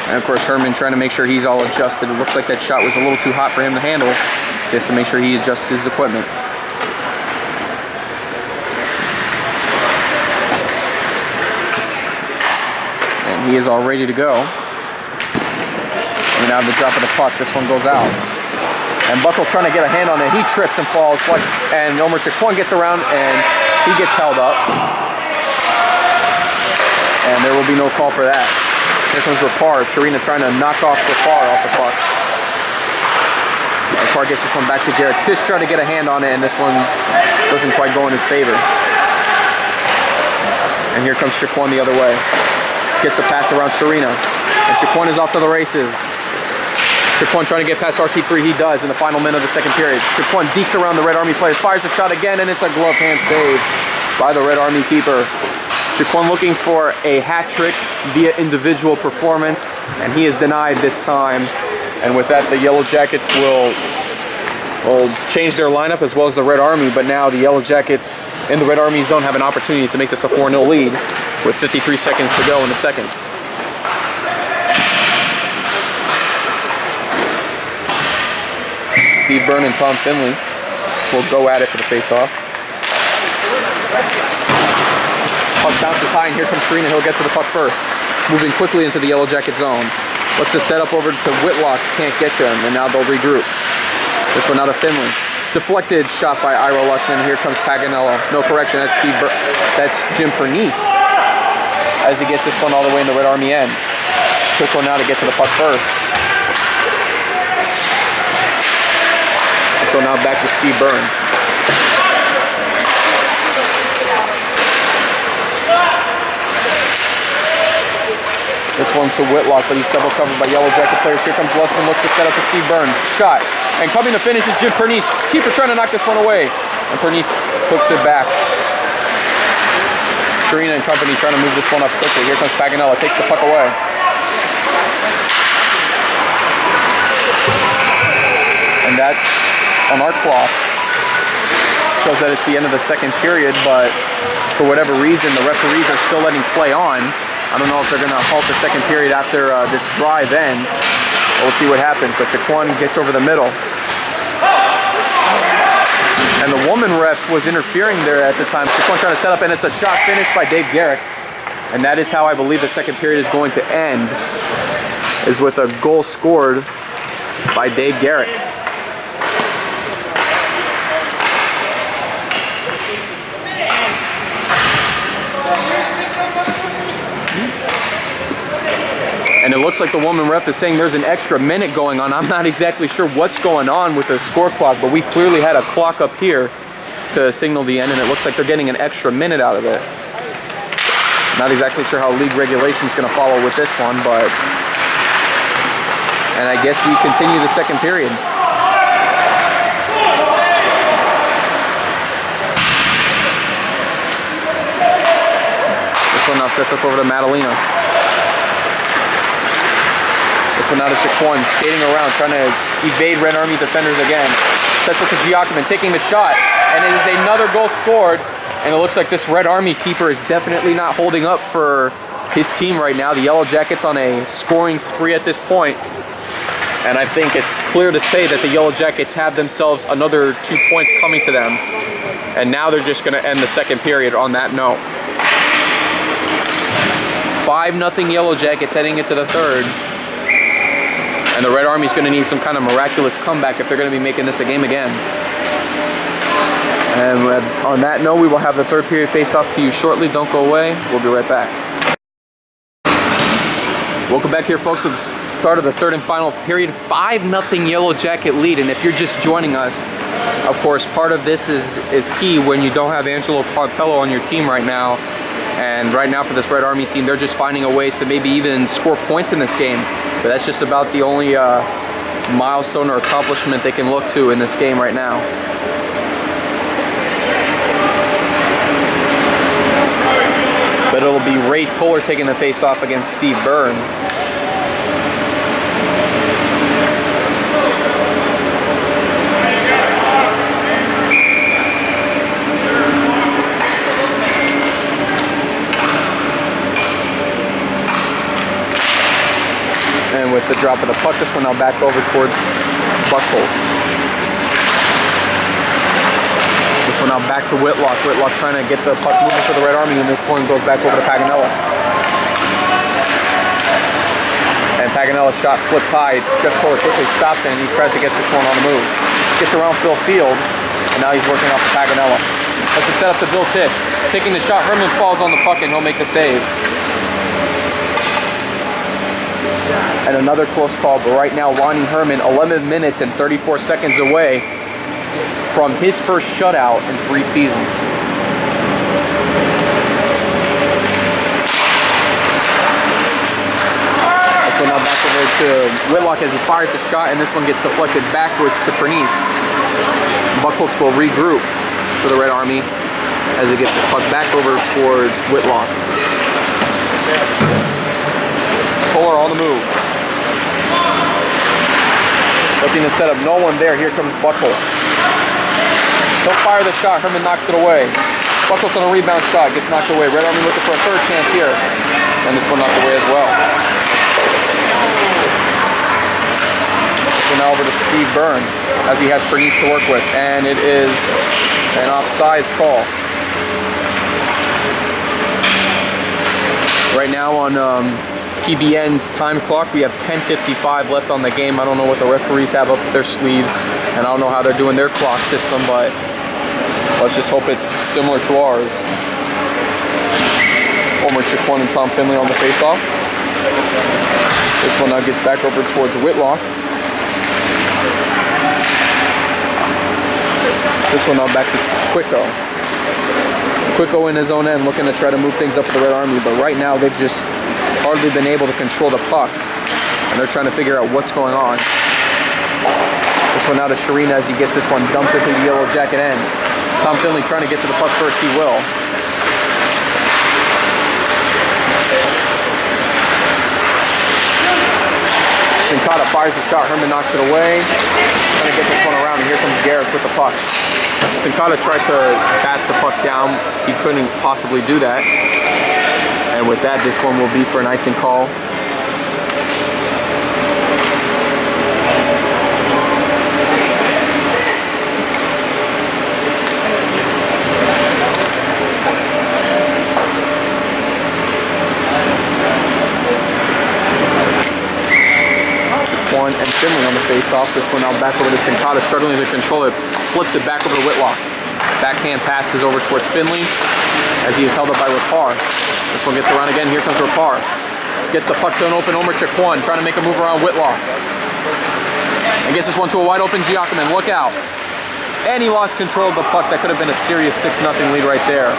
And of course, Herman trying to make sure he's all adjusted. It looks like that shot was a little too hot for him to handle, so he has to make sure he adjusts his equipment. He is all ready to go. And now the drop of the puck, this one goes out. And Buchholz trying to get a hand on it. He trips and falls, and Omar Chiquan gets around and he gets held up. And there will be no call for that. Here comes Rapart. Sharina trying to knock off Rapart off the puck. Rapart gets this one back to Garrett. Tish trying to get a hand on it, and this one doesn't quite go in his favor. And here comes Chiquan the other way. Gets the pass around Sharina. And Chiquan is off to the races. Chiquan trying to get past RT3. He does in the final minute of the second period. Chiquan dekes around the Red Army players. Fires a shot again, and it's a glove hand save by the Red Army keeper. Chiquan looking for a hat trick via individual performance, and he is denied this time. And with that, the Yellow Jackets will change their lineup as well as the Red Army, but now the Yellow Jackets in the Red Army zone have an opportunity to make this a 4-0 lead with 53 seconds to go in the second. Steve Byrne and Tom Finley will go at it for the face-off. Puck bounces high, and here comes Sharina. He'll get to the puck first, moving quickly into the Yellow Jacket zone. Looks to set up over to Whitlock, can't get to him, and now they'll regroup. This one out of Finley. Deflected shot by Ira Lussman. Here comes Paganello. No correction, that's Jim Pernice. As he gets this one all the way in the Red Army end. Quick one now to get to the puck first. So now back to Steve Byrne. This one to Whitlock, but he's double covered by Yellow Jacket players. Here comes Lussman, looks to set up to Steve Byrne. Shot. And coming to finish is Jim Pernice. Keeper trying to knock this one away. And Pernice hooks it back. Sharina and company trying to move this one up quickly. Here comes Paganella, takes the puck away. And that, on our clock, shows that it's the end of the second period, but for whatever reason, the referees are still letting play on. I don't know if they're going to halt the second period after this drive ends. We'll see what happens, but Giacomin gets over the middle. And the woman ref was interfering there at the time. Giacomin trying to set up, and it's a shot finished by Dave Garrick. And that is how I believe the second period is going to end, is with a goal scored by Dave Garrick. And it looks like the woman ref is saying there's an extra minute going on. I'm not exactly sure what's going on with the score clock, but we clearly had a clock up here to signal the end, and it looks like they're getting an extra minute out of it. Not exactly sure how league regulation is going to follow with this one, but... And I guess we continue the second period. This one now sets up over to Madalena. This one out of Giacomin, skating around, trying to evade Red Army defenders again. Sets up to Giacomin, taking the shot, and it is another goal scored. And it looks like this Red Army keeper is definitely not holding up for his team right now. The Yellow Jackets on a scoring spree at this point. And I think it's clear to say that the Yellow Jackets have themselves another 2 points coming to them. And now they're just going to end the second period on that note. 5-0 Yellow Jackets heading into the third. And the Red Army's going to need some kind of miraculous comeback if they're going to be making this a game again. And on that note, we will have the third period face-off to you shortly. Don't go away. We'll be right back. Welcome back here, folks, to the start of the third and final period. 5-0 Yellow Jacket lead. And if you're just joining us, of course, part of this is key when you don't have Angelo Pontello on your team right now. And right now for this Red Army team, they're just finding a ways to maybe even score points in this game. But that's just about the only milestone or accomplishment they can look to in this game right now. But it'll be Ray Toller taking the face-off against Steve Byrne. And with the drop of the puck, this one now back over towards Buckholz. This one now back to Whitlock. Whitlock trying to get the puck moving for the Red Army, and this one goes back over to Paganella. And Paganella's shot flips high. Jeff Toller quickly stops it, and he tries to get this one on the move. Gets around Phil Field, and now he's working off of Paganella. That's a set up to Bill Tisch. Taking the shot, Herman falls on the puck, and he'll make the save. And another close call, but right now Lonnie Herman, 11 minutes and 34 seconds away from his first shutout in 3 seasons. This one now back over to Whitlock as he fires the shot, and this one gets deflected backwards to Pernice. Buckholz will regroup for the Red Army as he gets this puck back over towards Whitlock. Toller on the move. Looking to set up, no one there. Here comes Buckholz. He'll fire the shot. Herman knocks it away. Buckholz on a rebound shot. Gets knocked away. Red Army looking for a third chance here. And this one knocked away as well. So now over to Steve Byrne as he has Pernice to work with. And it is an offsides call. Right now on PBN's time clock. We have 10:55 left on the game. I don't know what the referees have up their sleeves, and I don't know how they're doing their clock system, but let's just hope it's similar to ours. Omar Chiquan and Tom Finley on the face-off. This one now gets back over towards Whitlock. This one now back to Quicko. Quicko in his own end, looking to try to move things up for the Red Army, but right now they've just hardly been able to control the puck, and they're trying to figure out what's going on. This one now to Sharina as he gets this one dumped into the Yellow Jacket end. Tom Finley trying to get to the puck first, he will. Sincata fires a shot, Herman knocks it away. Trying to get this one around, and here comes Garrick with the puck. Sincata tried to bat the puck down. He couldn't possibly do that. And with that, this one will be for an icing call. And Finley on the face-off. This one now back over to Sincata, struggling to control it. Flips it back over to Whitlock. Backhand passes over towards Finley as he is held up by Rapar. This one gets around again. Here comes Rapar. Gets the puck to an open Omar Chiquan, trying to make a move around Whitlock. And gets this one to a wide open Giacomin. Look out. And he lost control of the puck. That could have been a serious 6-0 lead right there.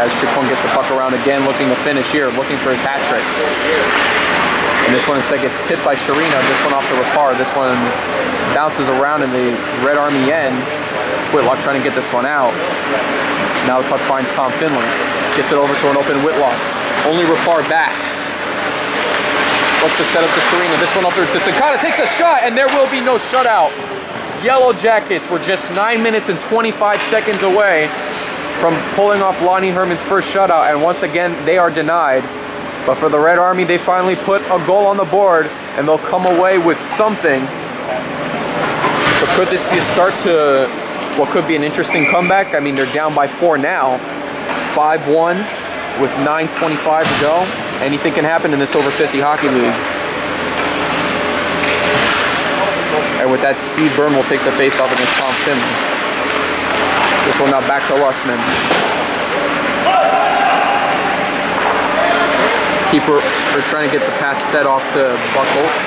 As Chiquan gets the puck around again, looking to finish here, looking for his hat trick. And this one instead gets tipped by Sharina. This one off to Rapar. This one bounces around in the Red Army end. Whitlock trying to get this one out. Now the puck finds Tom Finley. Gets it over to an open Whitlock. Only Rapar back. Looks to set up to Sharina. This one up there to Sincata. Takes a shot, and there will be no shutout. Yellow Jackets were just 9 minutes and 25 seconds away from pulling off Lonnie Herman's first shutout, and once again, they are denied. But for the Red Army, they finally put a goal on the board, and they'll come away with something. But could this be a start to what could be an interesting comeback? I mean, they're down by 4 now. 5-1 with 9:25 to go. Anything can happen in this over 50 hockey league. And with that, Steve Byrne will take the face-off against Tom Finley. This one now back to Lussman. Keeper, they're trying to get the pass fed off to Buckholz.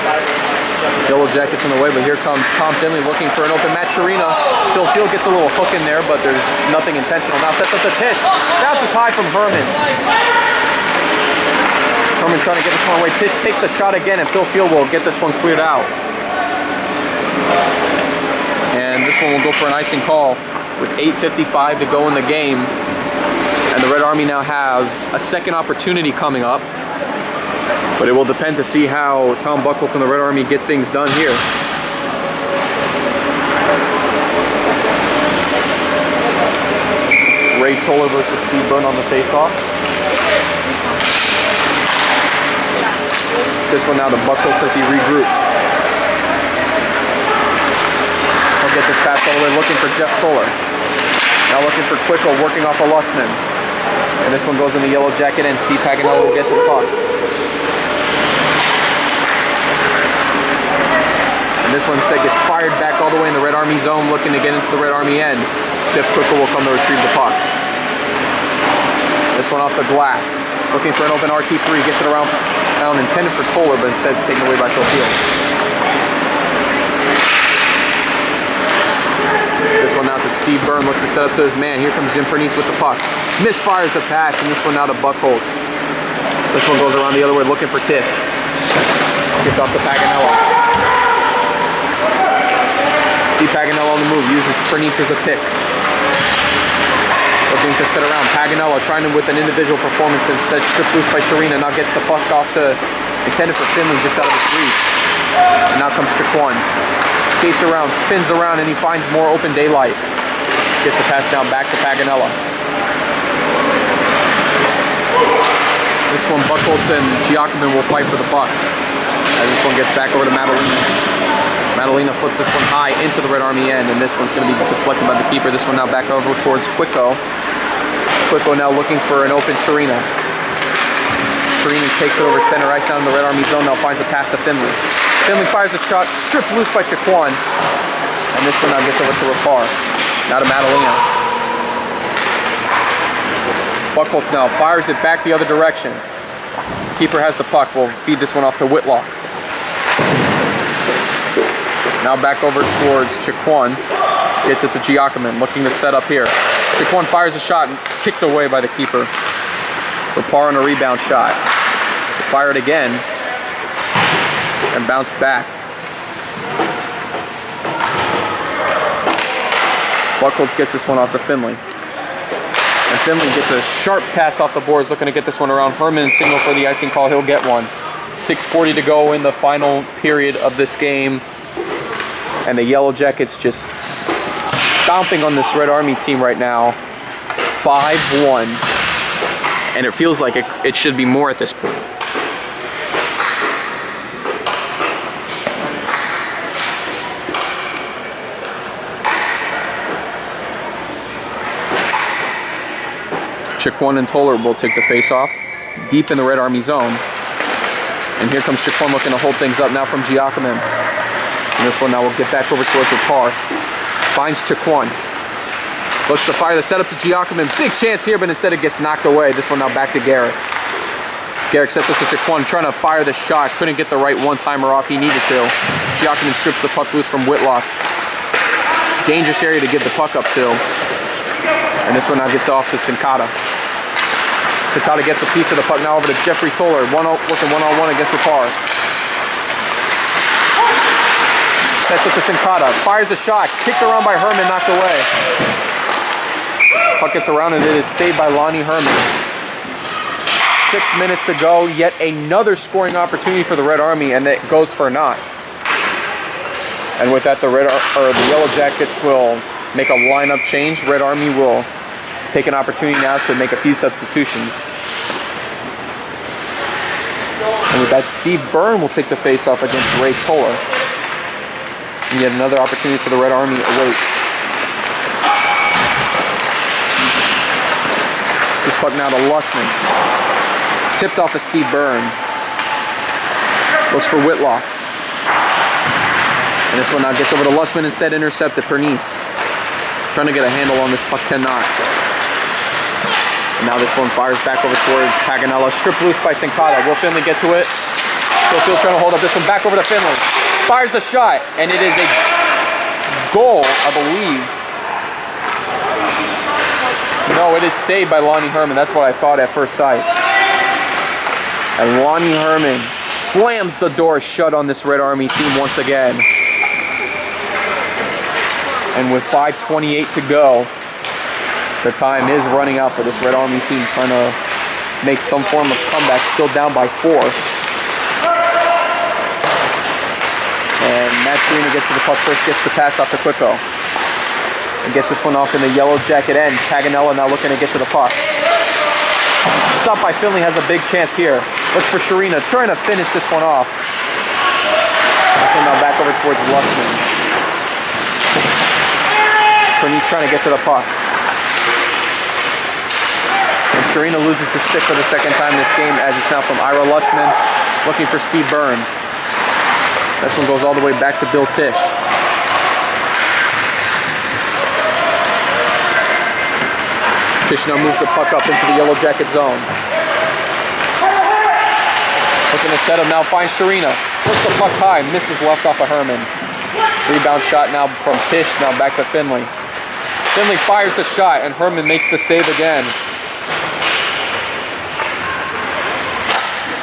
Yellow Jackets in the way, but here comes Tom Finley looking for an open Matt Sharina. Phil Field gets a little hook in there, but there's nothing intentional. Now sets up to Tish. Bounces high from Herman. Herman trying to get this one away. Tish takes the shot again, and Phil Field will get this one cleared out. And this one will go for an icing call with 8:55 to go in the game. And the Red Army now have a second opportunity coming up. But it will depend to see how Tom Buckholz and the Red Army get things done here. Ray Toller versus Steve Byrne on the face-off. This one now to Buckholz as he regroups. He'll get this pass all the way looking for Jeff Toller. Now looking for Quicko, working off of Lussman. And this one goes in the Yellow Jacket and Steve Paganello will get to the puck. And this one instead gets fired back all the way in the Red Army zone, looking to get into the Red Army end. Jeff Quicko will come to retrieve the puck. This one off the glass. Looking for an open RT3, gets it around intended for Toller, but instead it's taken away by Phil Field. This one now to Steve Byrne, looks to set up to his man. Here comes Jim Pernice with the puck. Misfires the pass, and this one now to Buckholz. This one goes around the other way, looking for Tish. Gets off to Paganello. Steve Paganello on the move, uses Pernice as a pick. Looking to sit around. Paganello trying to with an individual performance, instead stripped loose by Sharina. Now gets the puck off to intended for Finley, just out of his reach. And now comes Chiquan. Skates around, spins around, and he finds more open daylight. Gets the pass down back to Paganello. This one, Buckholz and Giacomin will fight for the puck. As this one gets back over to Madalena. Madalena flips this one high into the Red Army end, and this one's going to be deflected by the keeper. This one now back over towards Quicko. Quicko now looking for an open Sharina. Sharina takes it over center ice down in the Red Army zone. Now finds the pass to Finley. Finley fires a shot, stripped loose by Giacomin. And this one now gets over to Rapar. Now to Madalena. Buchholz now fires it back the other direction. Keeper has the puck. We'll feed this one off to Whitlock. Now back over towards Giacomin. Gets it to Giacomin, looking to set up here. Giacomin fires a shot and kicked away by the keeper. Rapar on a rebound shot. Fired again and bounced back. Buchholz gets this one off to Finley. And Finley gets a sharp pass off the boards, looking to get this one around Herman and signal for the icing call. He'll get one. 6:40 to go in the final period of this game. And the Yellow Jackets just stomping on this Red Army team right now. 5-1. And it feels like it should be more at this point. Giacomin and Toller will take the face-off deep in the Red Army zone. And here comes Giacomin looking to hold things up now from Giacomin. And this one now will get back over towards Rapar. Finds Giacomin. Looks to fire the setup to Giacomin. Big chance here, but instead it gets knocked away. This one now back to Garrett. Garrett sets up to Giacomin, trying to fire the shot. Couldn't get the right one-timer off he needed to. Giacomin strips the puck loose from Whitlock. Dangerous area to give the puck up to. And this one now gets off to Sincata. Sincata gets a piece of the puck now over to Jeffrey Toller. Working one-on-one against Rapar. Sets up to Sincata. Fires a shot. Kicked around by Herman, knocked away. Puck gets around and it is saved by Lonnie Herman. 6 minutes to go. Yet another scoring opportunity for the Red Army, and it goes for naught. And with that, the Yellow Jackets will make a lineup change. Red Army will take an opportunity now to make a few substitutions. And with that, Steve Byrne will take the face-off against Ray Toller. And yet another opportunity for the Red Army awaits. This puck now to Lussman. Tipped off of Steve Byrne. Looks for Whitlock. And this one now gets over to Lussman, instead intercepted Pernice. Trying to get a handle on this puck, cannot. And now this one fires back over towards Paganella. Stripped loose by Sincata. Will Finley get to it? Schofield trying to hold up this one back over to Finley. Fires the shot, and it is a goal, I believe. No, it is saved by Lonnie Herman. That's what I thought at first sight. And Lonnie Herman slams the door shut on this Red Army team once again. And with 5:28 to go, the time is running out for this Red Army team, trying to make some form of comeback, still down by 4. And Matt Sharina gets to the puck first, gets the pass off to Quicko. And gets this one off in the Yellow Jacket end. Paganella now looking to get to the puck. Stopped by Finley, has a big chance here. Looks for Sharina, trying to finish this one off. This one now back over towards Lussman. Pernice trying to get to the puck. And Sharina loses his stick for the second time this game, as it's now from Ira Lussman, looking for Steve Byrne. This one goes all the way back to Bill Tisch. Tisch now moves the puck up into the Yellow Jacket zone. Looking to set him now, finds Sharina. Puts the puck high, misses left off of Herman. Rebound shot now from Tisch, now back to Finley. Finley fires the shot, and Herman makes the save again.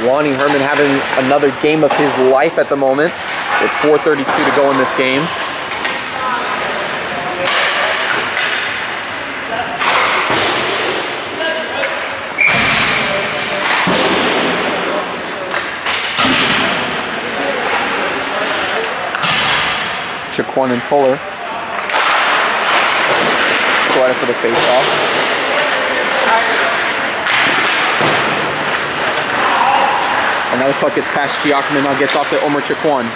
Lonnie Herman having another game of his life at the moment, with 4:32 to go in this game. Giacomin and Toller go at it for the face-off. And now the puck gets past Giacomin, now gets off to Omer Giacomin.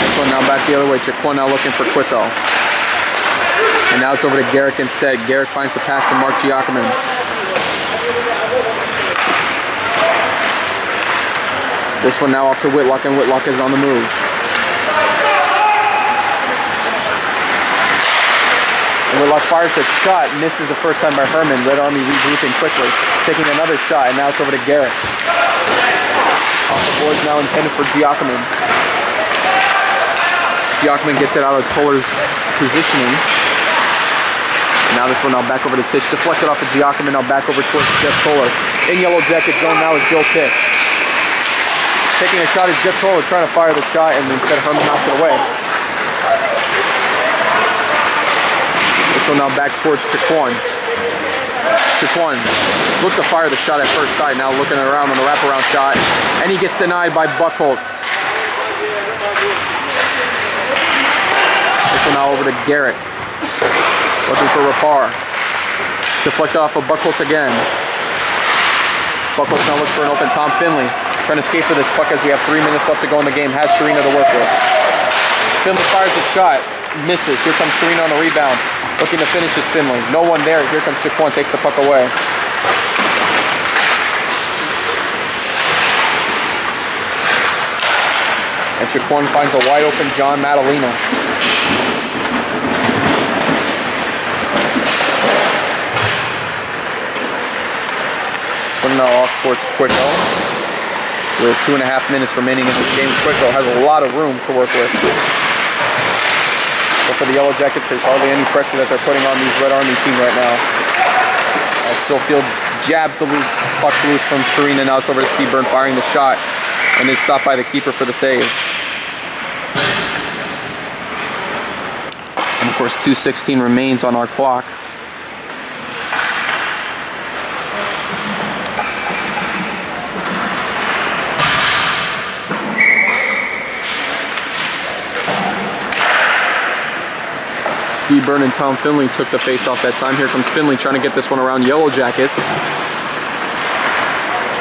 This one now back the other way. Giacomin now looking for Quicko. And now it's over to Garrick instead. Garrick finds the pass to Mark Giacomin. This one now off to Whitlock, and Whitlock is on the move. And Whitlock fires the shot, misses the first time by Herman. Red Army regrouping quickly, taking another shot, and now it's over to Garrick. Off the board now intended for Giacomin. Giacomin gets it out of Toller's positioning. And now this one now back over to Tisch, deflected off of Giacomin, now back over towards Jeff Toller. In Yellow Jacket zone now is Bill Tisch. Taking a shot is Jeff Toller, trying to fire the shot, and instead Herman knocks it away. This one now back towards Giacomin. Giacomin looked to fire the shot at first sight, now looking around on the wraparound shot, and he gets denied by Buchholz. This one now over to Garrick, looking for Rapar. Deflected off of Buchholz again. Buchholz now looks for an open Tom Finley. Trying to skate for this puck as we have 3 minutes left to go in the game. Has Sharina to work with. Finley fires a shot. Misses. Here comes Sharina on the rebound. Looking to finish is Finley. No one there. Here comes Giacomin. Takes the puck away. And Giacomin finds a wide open John Madalena. Putting now off towards Quicko. With 2.5 minutes remaining in this game, Quicko has a lot of room to work with. But for the Yellow Jackets, there's hardly any pressure that they're putting on these Red Army team right now. As Phil Field jabs the puck loose from Sharina, now it's over to Steve Byrne firing the shot, and is stopped by the keeper for the save. And of course, 2:16 remains on our clock. Steve Byrne and Tom Finley took the face off that time. Here comes Finley trying to get this one around Yellow Jackets.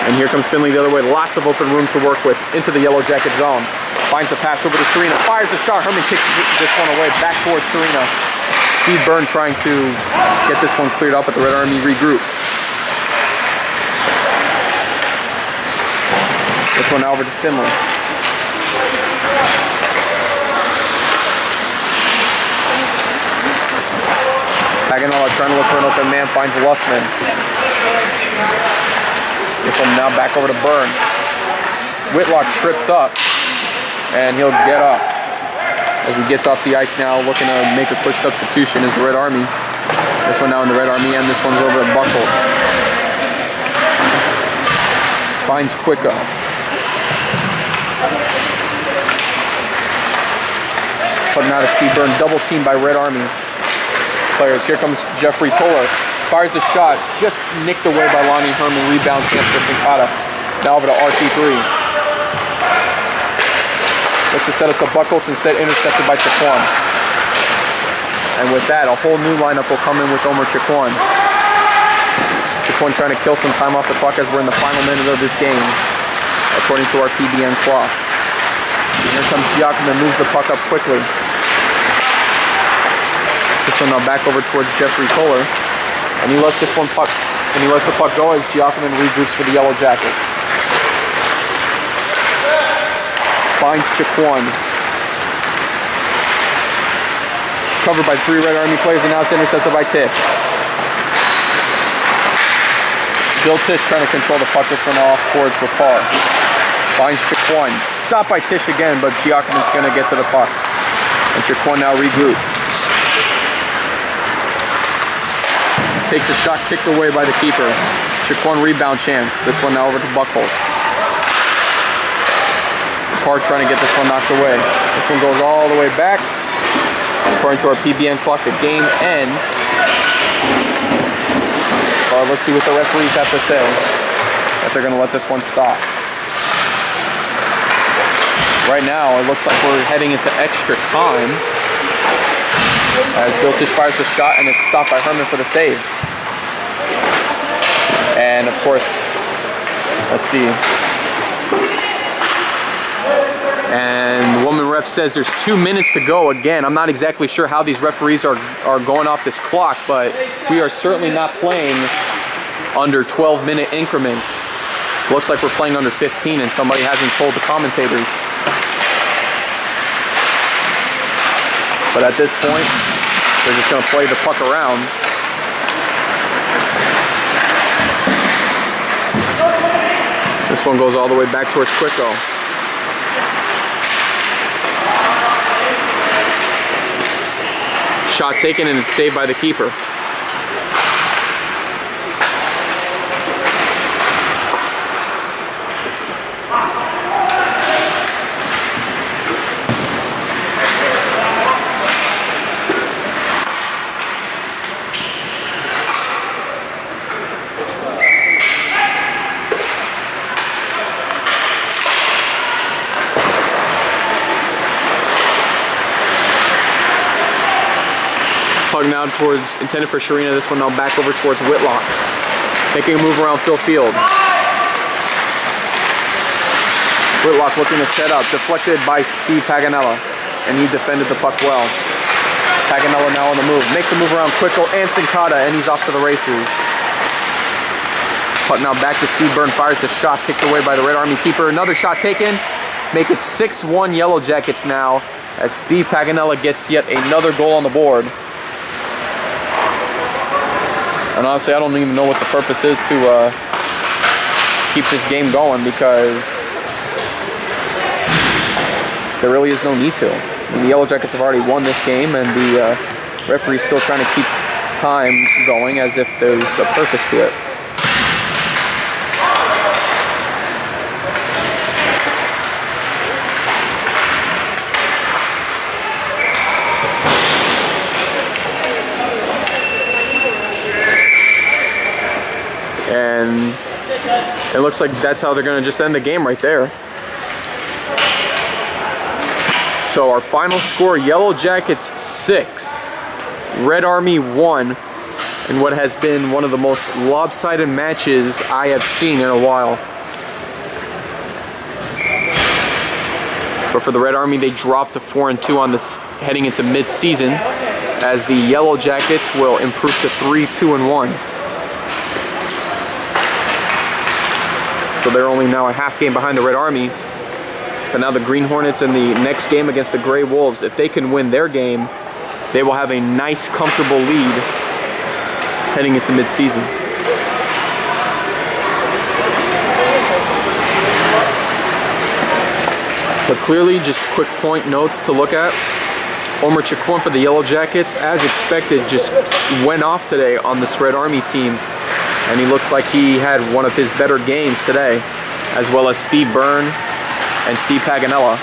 And here comes Finley the other way. Lots of open room to work with into the Yellow Jacket zone. Finds the pass over to Sharina. Fires the shot. Herman kicks this one away back towards Sharina. Steve Byrne trying to get this one cleared up, but the Red Army regroup. This one now over to Finley. Paganola trying to look for an open man, finds Lussman. This one now back over to Byrne. Whitlock trips up, and he'll get up. As he gets off the ice now, looking to make a quick substitution is the Red Army. This one now in the Red Army, and this one's over to Buchholz. Finds Quicko. Putting out a Steve Byrne, double team by Red Army players. Here comes Jeffrey Toller. Fires a shot, just nicked away by Lonnie Herman. Rebound chance for Sincata. Now over to RT3. Looks to set up to Buchholz, instead intercepted by Giacomin. And with that, a whole new lineup will come in with Omer Giacomin. Giacomin trying to kill some time off the clock as we're in the final minute of this game, according to our PBN clock. And here comes Giacomin, moves the puck up quickly. This one now back over towards Jeffrey Toller, and he lets this one puck, and he lets the puck go as Giacomin regroups for the Yellow Jackets. Finds Giacomin. Covered by 3 Red Army players, and now it's intercepted by Tisch. Bill Tisch trying to control the puck. This one off towards Rapar. Finds Giacomin. Stopped by Tisch again, but Giacomin's going to get to the puck. And Giacomin now regroups. Takes a shot kicked away by the keeper. Giacomin rebound chance. This one now over to Buchholz. Rapar trying to get this one knocked away. This one goes all the way back. According to our PBN clock, the game ends. Let's see what the referees have to say. That they're going to let this one stop. Right now, it looks like we're heading into extra time. As Bill Tisch fires the shot, and it's stopped by Herman for the save. And of course, let's see. And the woman ref says there's 2 minutes to go again. I'm not exactly sure how these referees are going off this clock, but we are certainly not playing under 12-minute increments. Looks like we're playing under 15 and somebody hasn't told the commentators. But at this point, they're just gonna play the puck around. This one goes all the way back towards Quicko. Shot taken and it's saved by the keeper. Puck now towards, intended for Sharina. This one now back over towards Whitlock. Making a move around Phil Field. Whitlock looking to set up. Deflected by Steve Paganella. And he defended the puck well. Paganella now on the move. Makes a move around Quicko and Sincata, and he's off to the races. Puck now back to Steve Byrne. Fires the shot. Kicked away by the Red Army keeper. Another shot taken. Make it 6-1 Yellow Jackets now, as Steve Paganella gets yet another goal on the board. And honestly, I don't even know what the purpose is to keep this game going, because there really is no need to. I mean, the Yellow Jackets have already won this game, and the referee's still trying to keep time going as if there's a purpose to it. And it looks like that's how they're going to just end the game right there. So our final score, Yellow Jackets 6, Red Army 1, in what has been one of the most lopsided matches I have seen in a while. But for the Red Army, they dropped to 4-2 on this heading into mid-season, as the Yellow Jackets will improve to 3-2-1. So they're only now a half game behind the Red Army. But now the Green Hornets in the next game against the Gray Wolves, if they can win their game, they will have a nice, comfortable lead heading into mid-season. But clearly, just quick point notes to look at. Omer Chikwon for the Yellow Jackets, as expected, just went off today on this Red Army team. And he looks like he had one of his better games today, as well as Steve Byrne and Steve Paganella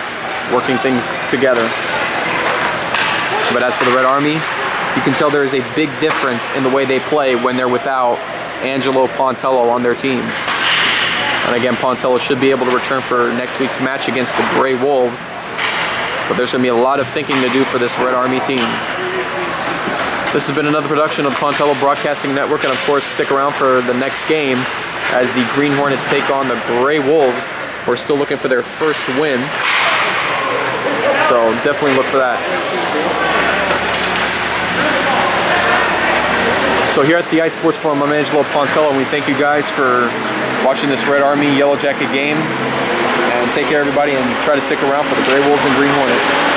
working things together. But as for the Red Army, you can tell there is a big difference in the way they play when they're without Angelo Pontello on their team. And again, Pontello should be able to return for next week's match against the Gray Wolves. But there's going to be a lot of thinking to do for this Red Army team. This has been another production of the Pontello Broadcasting Network, and of course, stick around for the next game as the Green Hornets take on the Gray Wolves. We're still looking for their first win, so definitely look for that. So here at the Ice Sports Forum, I'm Angelo Pontello, and we thank you guys for watching this Red Army Yellow Jacket game. And take care, everybody, and try to stick around for the Gray Wolves and Green Hornets.